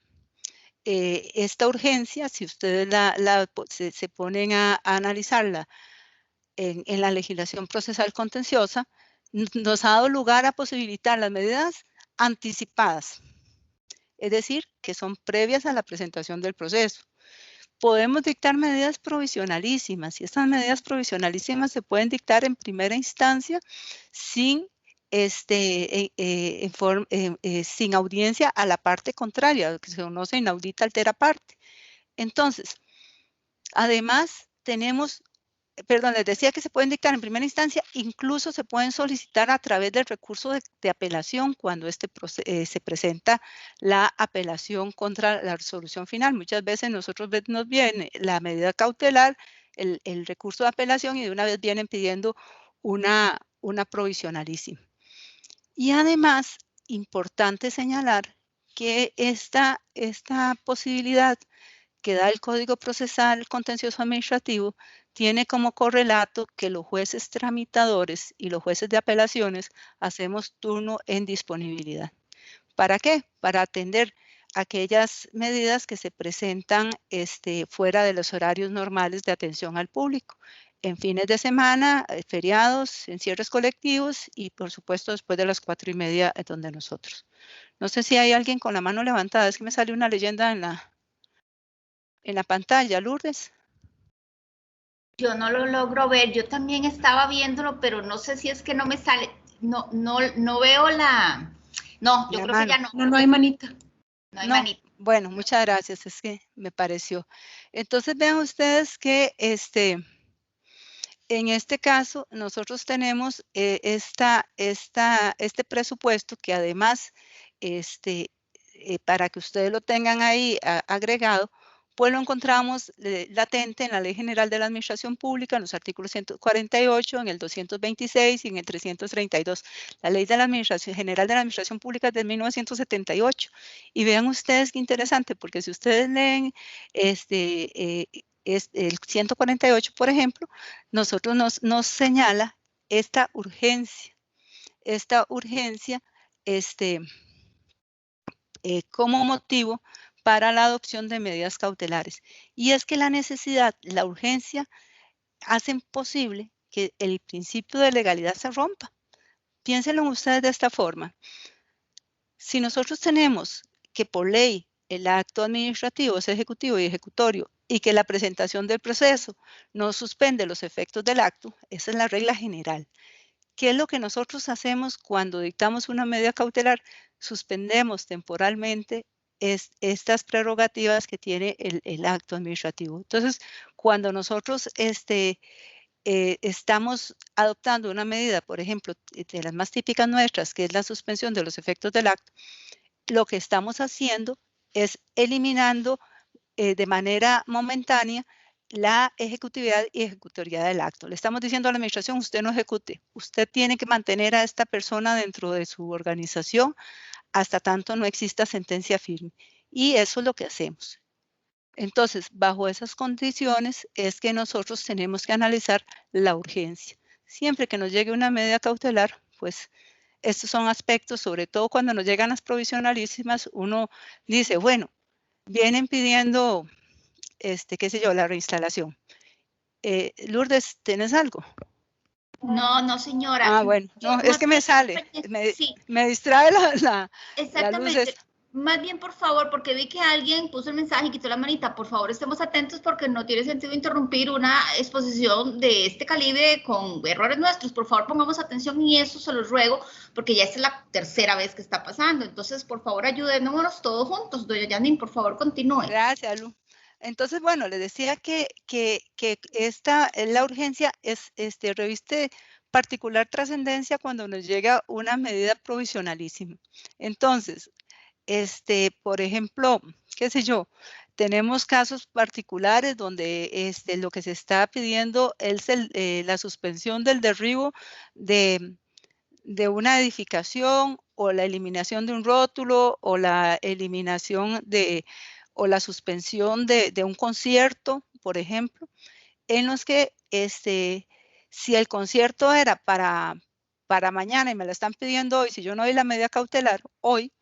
esta urgencia, si ustedes se ponen a analizarla en la legislación procesal contenciosa, nos ha dado lugar a posibilitar las medidas anticipadas, es decir, que son previas a la presentación del proceso. Podemos dictar medidas provisionalísimas y estas medidas provisionalísimas se pueden dictar en primera instancia sin audiencia a la parte contraria, que se conoce inaudita altera parte. Entonces, además tenemos, les decía que se pueden dictar en primera instancia, incluso se pueden solicitar a través del recurso de apelación cuando se presenta la apelación contra la resolución final. Muchas veces nos viene la medida cautelar, el recurso de apelación y de una vez vienen pidiendo una provisionalísima. Y además, importante señalar que esta posibilidad que da el Código Procesal Contencioso Administrativo tiene como correlato que los jueces tramitadores y los jueces de apelaciones hacemos turno en disponibilidad. ¿Para qué? Para atender aquellas medidas que se presentan fuera de los horarios normales de atención al público, en fines de semana, feriados, en cierres colectivos y por supuesto después de las 4:30 donde nosotros. No sé si hay alguien con la mano levantada, es que me sale una leyenda en la pantalla, Lourdes. Yo no lo logro ver, yo también estaba viéndolo, pero no sé si es que no me sale, no veo la, no, yo creo que ya no. No hay manita. No hay manita. Bueno, muchas gracias, es que me pareció. Entonces vean ustedes que en este caso nosotros tenemos este presupuesto que además, para que ustedes lo tengan ahí agregado, pues lo encontramos latente en la Ley General de la Administración Pública, en los artículos 148, en el 226 y en el 332. La Ley de la General de la Administración Pública es de 1978. Y vean ustedes qué interesante, porque si ustedes leen el 148, por ejemplo, nosotros nos señala esta urgencia como motivo para la adopción de medidas cautelares. Y es que la necesidad, la urgencia, hacen posible que el principio de legalidad se rompa. Piénsenlo ustedes de esta forma. Si nosotros tenemos que por ley el acto administrativo es ejecutivo y ejecutorio y que la presentación del proceso no suspende los efectos del acto, esa es la regla general. ¿Qué es lo que nosotros hacemos cuando dictamos una medida cautelar? Suspendemos temporalmente estas prerrogativas que tiene el acto administrativo. Entonces, cuando nosotros estamos adoptando una medida, por ejemplo, de las más típicas nuestras, que es la suspensión de los efectos del acto, lo que estamos haciendo es eliminando de manera momentánea la ejecutividad y ejecutoriedad del acto. Le estamos diciendo a la administración, usted no ejecute, usted tiene que mantener a esta persona dentro de su organización hasta tanto no exista sentencia firme. Y eso es lo que hacemos. Entonces, bajo esas condiciones es que nosotros tenemos que analizar la urgencia. Siempre que nos llegue una medida cautelar, pues estos son aspectos, sobre todo cuando nos llegan las provisionalísimas, uno dice, bueno, vienen pidiendo, qué sé yo, la reinstalación. Lourdes, ¿tienes algo? No, no, señora. Ah, bueno, no, es que me sale, me distrae la Exactamente. luz. Más bien, por favor, porque vi que alguien puso el mensaje y quitó la manita, por favor, estemos atentos porque no tiene sentido interrumpir una exposición de este calibre con errores nuestros. Por favor, pongamos atención y eso se los ruego, porque ya esta es la tercera vez que está pasando. Entonces, por favor, ayúdenos todos juntos. Doña Yasmin, por favor, continúe. Gracias, Lu. Entonces, bueno, le decía que la urgencia reviste particular trascendencia cuando nos llega una medida provisionalísima. Entonces, por ejemplo, qué sé yo, tenemos casos particulares donde lo que se está pidiendo es la suspensión del derribo de una edificación o la eliminación de un rótulo o la eliminación o la suspensión de un concierto, por ejemplo, en los que si el concierto era para mañana y me lo están pidiendo hoy, si yo no doy la medida cautelar hoy,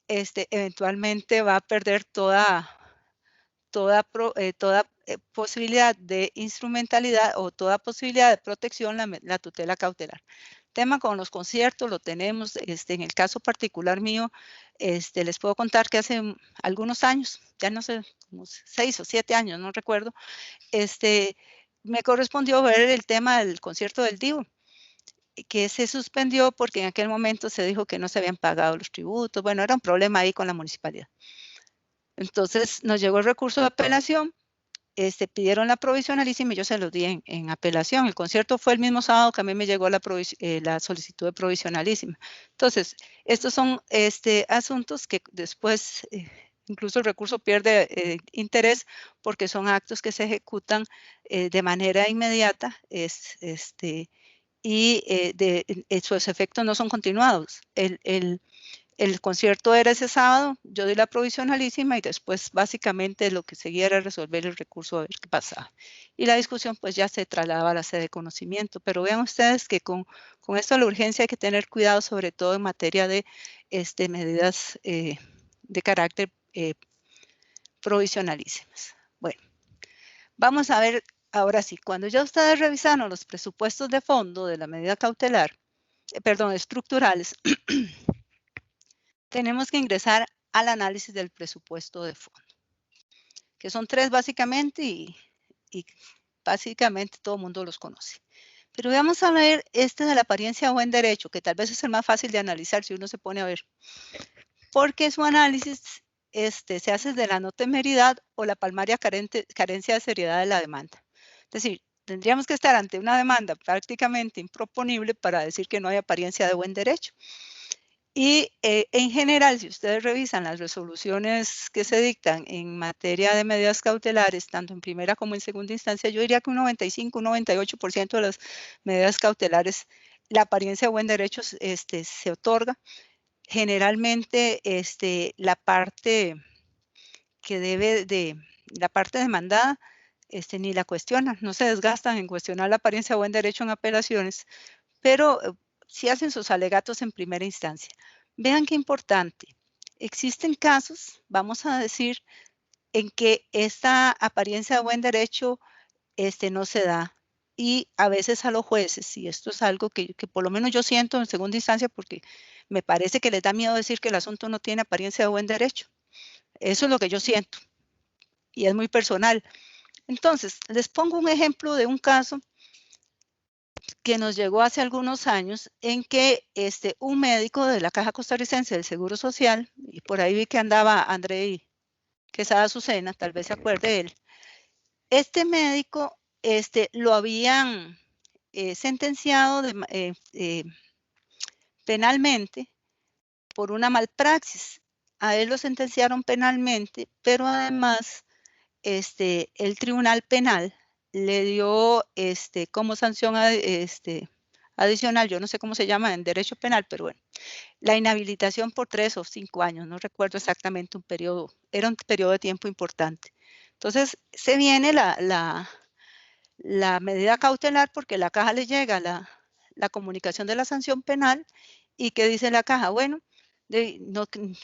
eventualmente va a perder toda posibilidad de instrumentalidad o toda posibilidad de protección la tutela cautelar. Tema con los conciertos lo tenemos, en el caso particular mío, les puedo contar que hace algunos años, ya no sé, como 6 o 7 años, no recuerdo, me correspondió ver el tema del concierto del Divo, que se suspendió porque en aquel momento se dijo que no se habían pagado los tributos. Bueno, era un problema ahí con la municipalidad. Entonces nos llegó el recurso de apelación, pidieron la provisionalísima y yo se los di en apelación. El concierto fue el mismo sábado que a mí me llegó la solicitud de provisionalísima. Entonces, estos son asuntos que después incluso el recurso pierde interés porque son actos que se ejecutan de manera inmediata y sus efectos no son continuados. El concierto era ese sábado, yo di la provisionalísima y después básicamente lo que seguía era resolver el recurso a ver qué pasaba. Y la discusión pues ya se trasladaba a la sede de conocimiento, pero vean ustedes que con esto de la urgencia hay que tener cuidado sobre todo en materia de medidas de carácter provisionalísimas. Bueno, vamos a ver ahora sí, cuando ya ustedes revisaron los presupuestos de fondo de la medida cautelar, estructurales, tenemos que ingresar al análisis del presupuesto de fondo, que son 3 básicamente y básicamente todo el mundo los conoce. Pero vamos a ver de la apariencia de buen derecho, que tal vez es el más fácil de analizar si uno se pone a ver, porque su análisis se hace de la no temeridad o la palmaria carencia de seriedad de la demanda. Es decir, tendríamos que estar ante una demanda prácticamente improponible para decir que no hay apariencia de buen derecho. Y en general, si ustedes revisan las resoluciones que se dictan en materia de medidas cautelares, tanto en primera como en segunda instancia, yo diría que un 95, un 98% de las medidas cautelares, la apariencia de buen derecho se otorga. Generalmente, la parte la parte demandada, ni la cuestionan, no se desgastan en cuestionar la apariencia de buen derecho en apelaciones, pero si hacen sus alegatos en primera instancia. Vean qué importante. Existen casos, vamos a decir, en que esta apariencia de buen derecho no se da. Y a veces a los jueces, y esto es algo que por lo menos yo siento en segunda instancia, porque me parece que les da miedo decir que el asunto no tiene apariencia de buen derecho. Eso es lo que yo siento y es muy personal. Entonces, les pongo un ejemplo de un caso que nos llegó hace algunos años en que un médico de la Caja Costarricense del Seguro Social, y por ahí vi que andaba André Quesada Azucena, tal vez se acuerde él, este médico lo habían sentenciado penalmente por una malpraxis. A él lo sentenciaron penalmente, pero además el Tribunal Penal le dio como sanción adicional, yo no sé cómo se llama en derecho penal, pero bueno, la inhabilitación por 3 o 5 años, no recuerdo exactamente un periodo, era un periodo de tiempo importante. Entonces, se viene la medida cautelar porque la caja le llega la comunicación de la sanción penal y que dice la caja, bueno,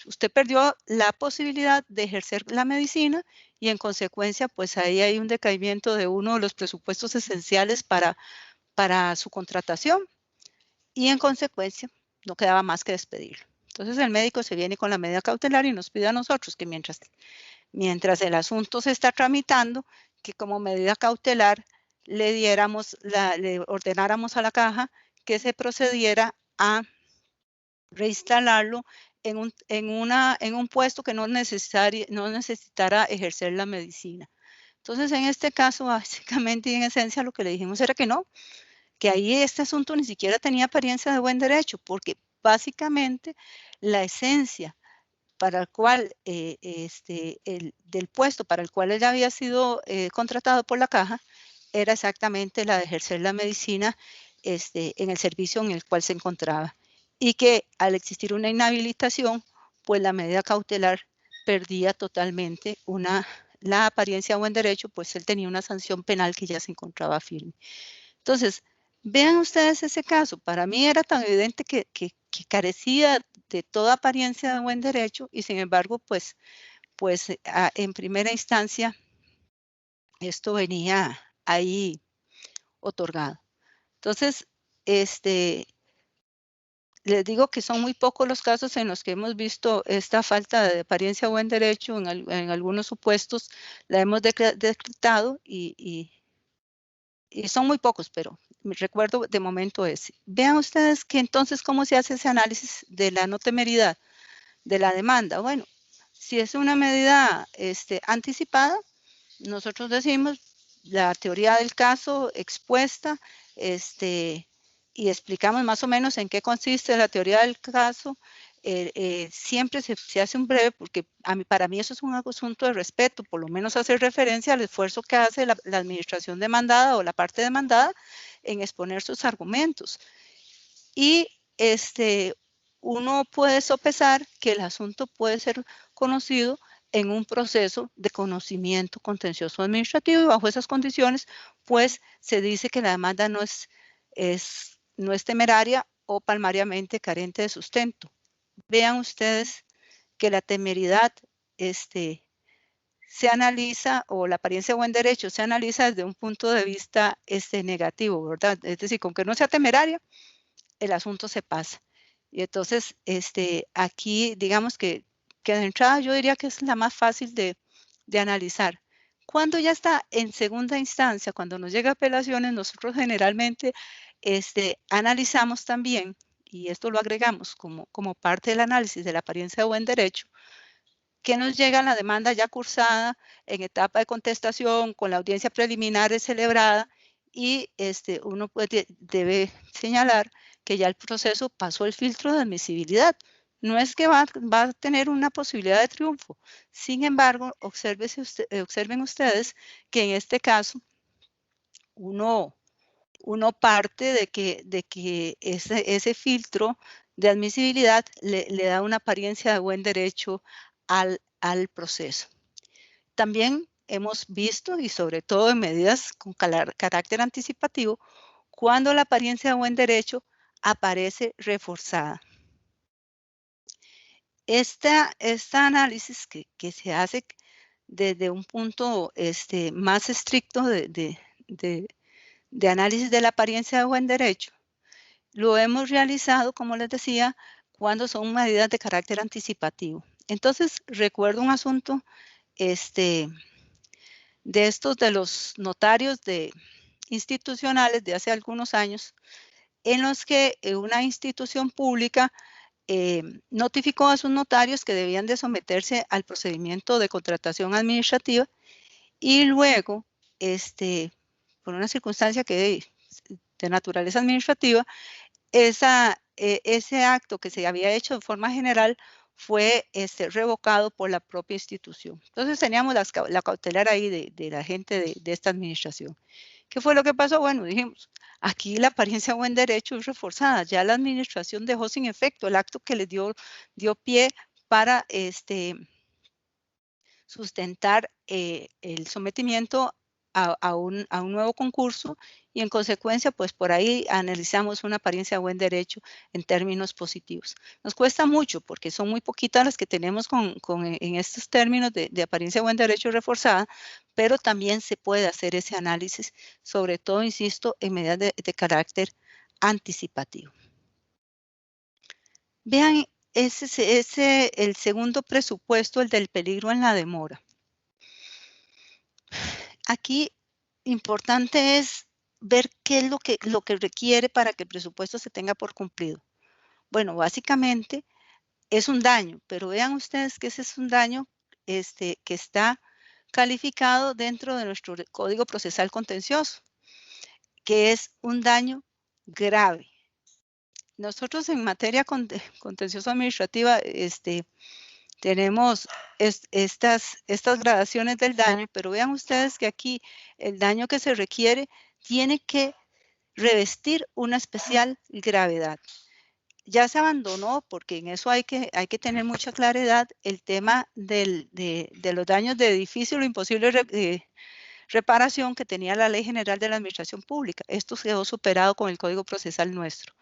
usted perdió la posibilidad de ejercer la medicina y en consecuencia, pues ahí hay un decaimiento de uno de los presupuestos esenciales para su contratación y en consecuencia no quedaba más que despedirlo. Entonces el médico se viene con la medida cautelar y nos pide a nosotros que mientras el asunto se está tramitando, que como medida cautelar le ordenáramos a la caja que se procediera a reinstalarlo en un puesto que no necesitara ejercer la medicina. Entonces, en este caso, básicamente y en esencia, lo que le dijimos era que no, que ahí este asunto ni siquiera tenía apariencia de buen derecho, porque básicamente la esencia para el cual, del puesto para el cual él había sido contratado por la caja, era exactamente la de ejercer la medicina en el servicio en el cual se encontraba. Y que al existir una inhabilitación, pues la medida cautelar perdía totalmente la apariencia de buen derecho, pues él tenía una sanción penal que ya se encontraba firme. Entonces, vean ustedes ese caso. Para mí era tan evidente que carecía de toda apariencia de buen derecho y sin embargo, pues en primera instancia, esto venía ahí otorgado. Entonces, les digo que son muy pocos los casos en los que hemos visto esta falta de apariencia de buen derecho. En algunos supuestos la hemos decretado y son muy pocos, pero me recuerdo de momento ese. Vean ustedes que entonces cómo se hace ese análisis de la no temeridad de la demanda. Bueno, si es una medida anticipada, nosotros decimos la teoría del caso expuesta y explicamos más o menos en qué consiste la teoría del caso. Siempre se hace un breve, porque para mí eso es un asunto de respeto, por lo menos hacer referencia al esfuerzo que hace la administración demandada o la parte demandada en exponer sus argumentos. Y uno puede sopesar que el asunto puede ser conocido en un proceso de conocimiento contencioso administrativo y bajo esas condiciones, pues se dice que la demanda no es temeraria o palmariamente carente de sustento. Vean ustedes que la temeridad se analiza, o la apariencia de buen derecho se analiza desde un punto de vista negativo, ¿verdad? Es decir, con que no sea temeraria, el asunto se pasa. Y entonces, aquí, digamos que de entrada yo diría que es la más fácil de analizar. Cuando ya está en segunda instancia, cuando nos llega a apelaciones, nosotros generalmente analizamos también, y esto lo agregamos como parte del análisis de la apariencia de buen derecho, que nos llega la demanda ya cursada en etapa de contestación, con la audiencia preliminar celebrada, y uno debe señalar que ya el proceso pasó el filtro de admisibilidad. No es que va a tener una posibilidad de triunfo. Sin embargo, observen ustedes que en este caso uno parte de que ese filtro de admisibilidad le da una apariencia de buen derecho al proceso. También hemos visto, y sobre todo en medidas con carácter anticipativo, cuando la apariencia de buen derecho aparece reforzada. Este análisis que se hace desde un punto más estricto de análisis de la apariencia de buen derecho, lo hemos realizado, como les decía, cuando son medidas de carácter anticipativo. Entonces, recuerdo un asunto de estos de los notarios institucionales de hace algunos años, en los que una institución pública notificó a sus notarios que debían de someterse al procedimiento de contratación administrativa y luego, por una circunstancia que de naturaleza administrativa, ese acto que se había hecho de forma general fue revocado por la propia institución. Entonces teníamos la cautelar ahí de la gente de esta administración. ¿Qué fue lo que pasó? Bueno, dijimos, aquí la apariencia de buen derecho es reforzada. Ya la administración dejó sin efecto el acto que le dio pie para sustentar el sometimiento a un nuevo concurso y en consecuencia, pues por ahí analizamos una apariencia de buen derecho en términos positivos. Nos cuesta mucho porque son muy poquitas las que tenemos en estos términos de apariencia de buen derecho reforzada, pero también se puede hacer ese análisis, sobre todo, insisto, en medidas de carácter anticipativo. Vean, ese el segundo presupuesto, el del peligro en la demora. Aquí importante es ver qué es lo que requiere para que el presupuesto se tenga por cumplido. Bueno, básicamente es un daño, pero vean ustedes que ese es un daño que está calificado dentro de nuestro Código Procesal Contencioso, que es un daño grave. Nosotros en materia contencioso administrativa tenemos estas gradaciones del daño, pero vean ustedes que aquí el daño que se requiere tiene que revestir una especial gravedad. Ya se abandonó, porque en eso hay que tener mucha claridad, el tema de los daños de difícil o imposible reparación que tenía la Ley General de la Administración Pública. Esto quedó superado con el Código Procesal nuestro.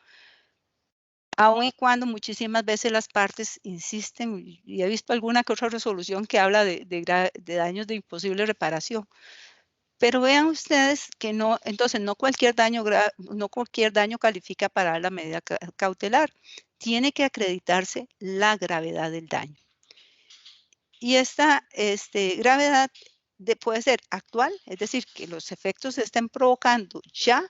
Aun y cuando muchísimas veces las partes insisten, y he visto alguna que otra resolución que habla de daños de imposible reparación. Pero vean ustedes que no, entonces no cualquier daño califica para dar la medida cautelar. Tiene que acreditarse la gravedad del daño. Y esta gravedad puede ser actual, es decir, que los efectos se estén provocando ya,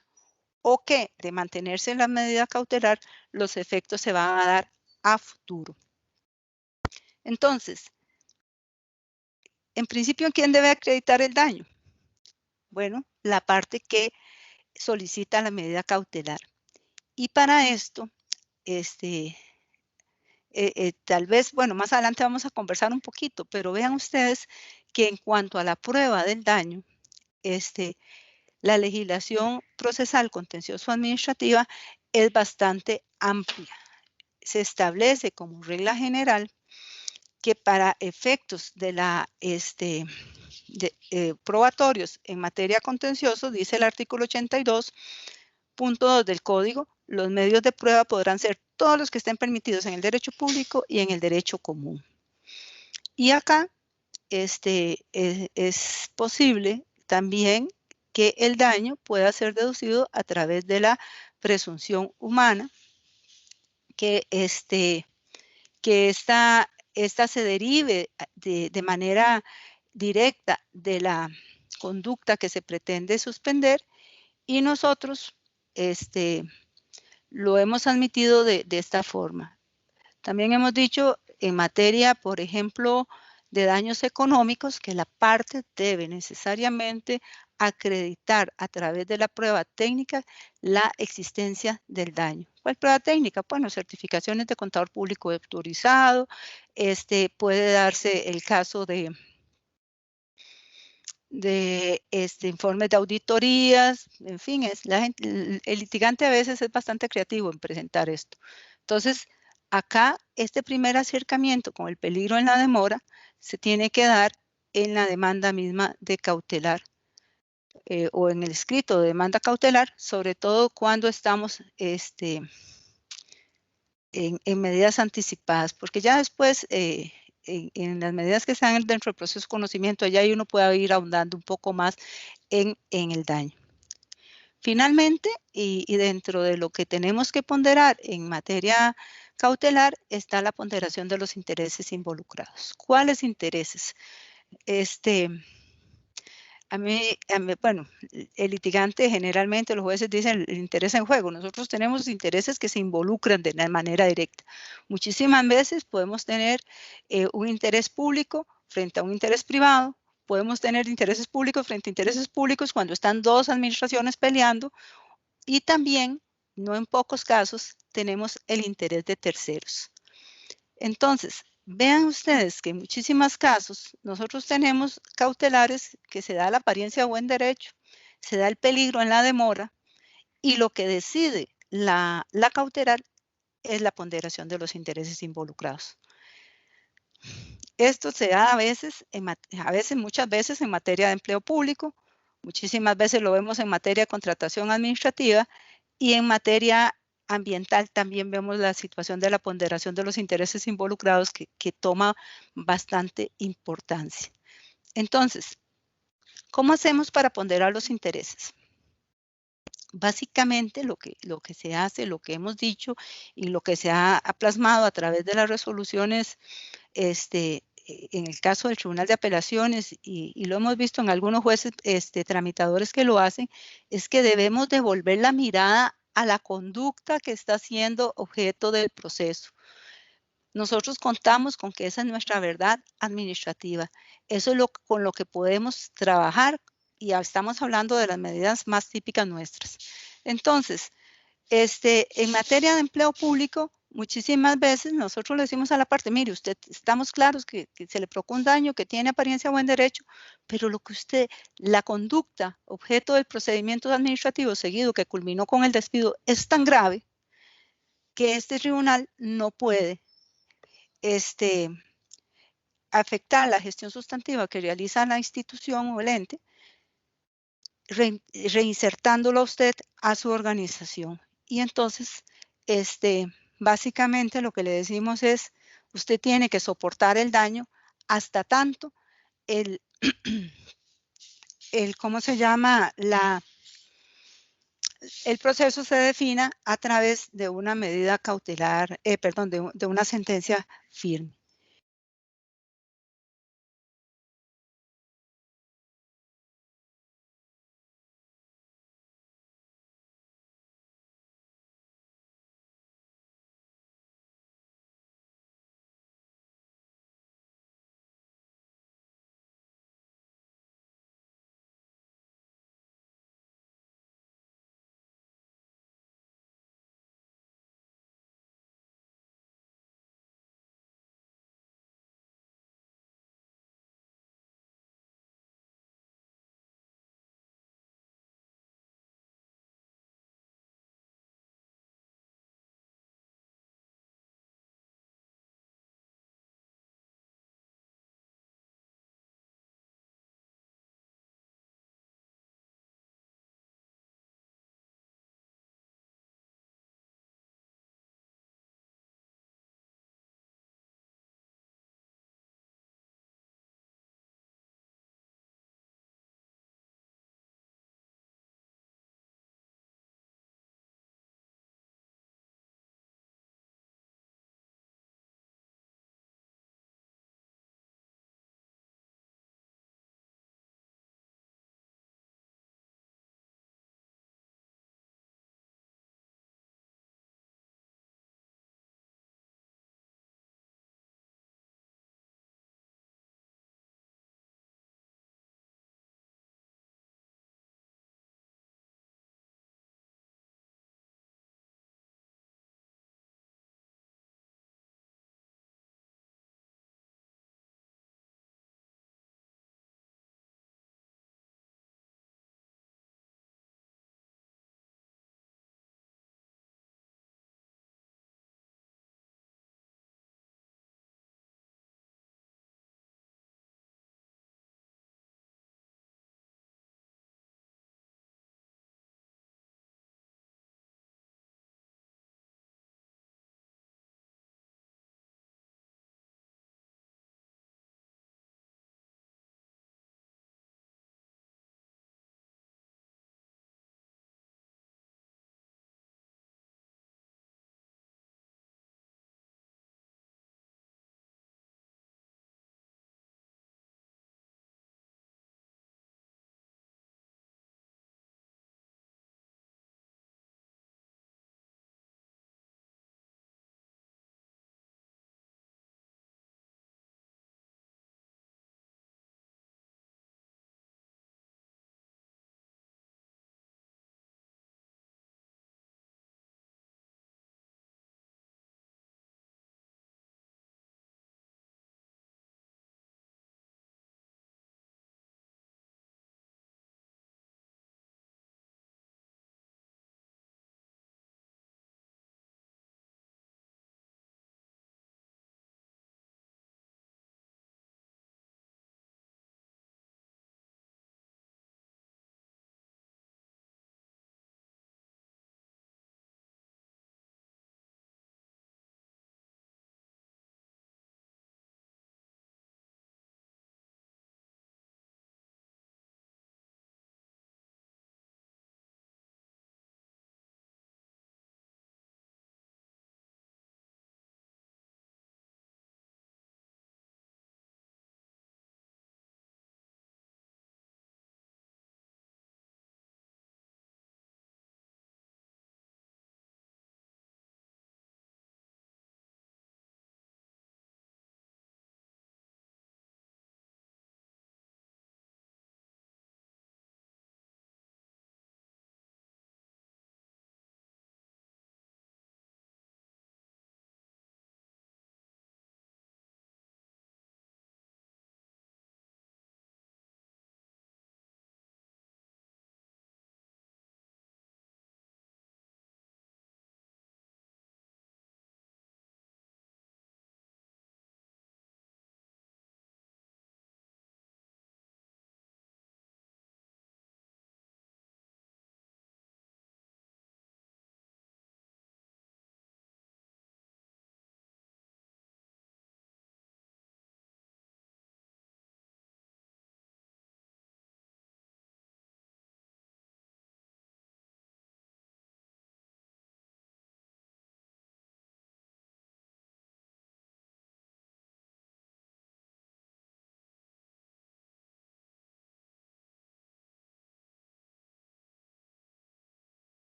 o que de mantenerse en la medida cautelar, los efectos se van a dar a futuro. Entonces, en principio, ¿quién debe acreditar el daño? Bueno, la parte que solicita la medida cautelar. Y para esto, tal vez, bueno, más adelante vamos a conversar un poquito, pero vean ustedes que en cuanto a la prueba del daño, la legislación procesal contencioso administrativa es bastante amplia. Se establece como regla general que para efectos de probatorios en materia contencioso, dice el artículo 82.2 del Código, los medios de prueba podrán ser todos los que estén permitidos en el derecho público y en el derecho común. Y acá es posible también que el daño pueda ser deducido a través de la presunción humana, que esta se derive de manera directa de la conducta que se pretende suspender, y nosotros lo hemos admitido de esta forma. También hemos dicho en materia, por ejemplo, de daños económicos, que la parte debe necesariamente acreditar a través de la prueba técnica la existencia del daño. ¿Cuál prueba técnica? Bueno, certificaciones de contador público autorizado, puede darse el caso de informes de auditorías, en fin, el litigante a veces es bastante creativo en presentar esto. Entonces, acá este primer acercamiento con el peligro en la demora se tiene que dar en la demanda misma de cautelar o en el escrito de demanda cautelar, sobre todo cuando estamos en medidas anticipadas, porque ya después en las medidas que están dentro del proceso de conocimiento, ya ahí uno puede ir ahondando un poco más en el daño. Finalmente, y dentro de lo que tenemos que ponderar en materia cautelar está la ponderación de los intereses involucrados. ¿Cuáles intereses? Bueno, el litigante generalmente, los jueces dicen el interés en juego. Nosotros tenemos intereses que se involucran de manera directa. Muchísimas veces podemos tener un interés público frente a un interés privado. Podemos tener intereses públicos frente a intereses públicos cuando están dos administraciones peleando. Y también, no en pocos casos, tenemos el interés de terceros. Entonces, vean ustedes que en muchísimos casos nosotros tenemos cautelares que se da la apariencia de buen derecho, se da el peligro en la demora y lo que decide la cautelar es la ponderación de los intereses involucrados. Esto se da muchas veces en materia de empleo público, muchísimas veces lo vemos en materia de contratación administrativa y en materia ambiental también vemos la situación de la ponderación de los intereses involucrados que toma bastante importancia. Entonces, ¿cómo hacemos para ponderar los intereses? Básicamente lo que se hace, lo que hemos dicho y lo que se ha plasmado a través de las resoluciones en el caso del Tribunal de Apelaciones y lo hemos visto en algunos jueces tramitadores que lo hacen, es que debemos devolver la mirada a la conducta que está siendo objeto del proceso. Nosotros contamos con que esa es nuestra verdad administrativa. Eso es con lo que podemos trabajar y estamos hablando de las medidas más típicas nuestras. Entonces, en materia de empleo público, muchísimas veces nosotros le decimos a la parte, mire, usted, estamos claros que se le provocó un daño, que tiene apariencia de buen derecho, pero la conducta, objeto del procedimiento administrativo seguido que culminó con el despido, es tan grave que este tribunal no puede afectar la gestión sustantiva que realiza la institución o el ente, reinsertándolo a usted a su organización. Y entonces, básicamente lo que le decimos es, usted tiene que soportar el daño hasta tanto ¿cómo se llama? El proceso se defina a través de una medida cautelar, de una sentencia firme.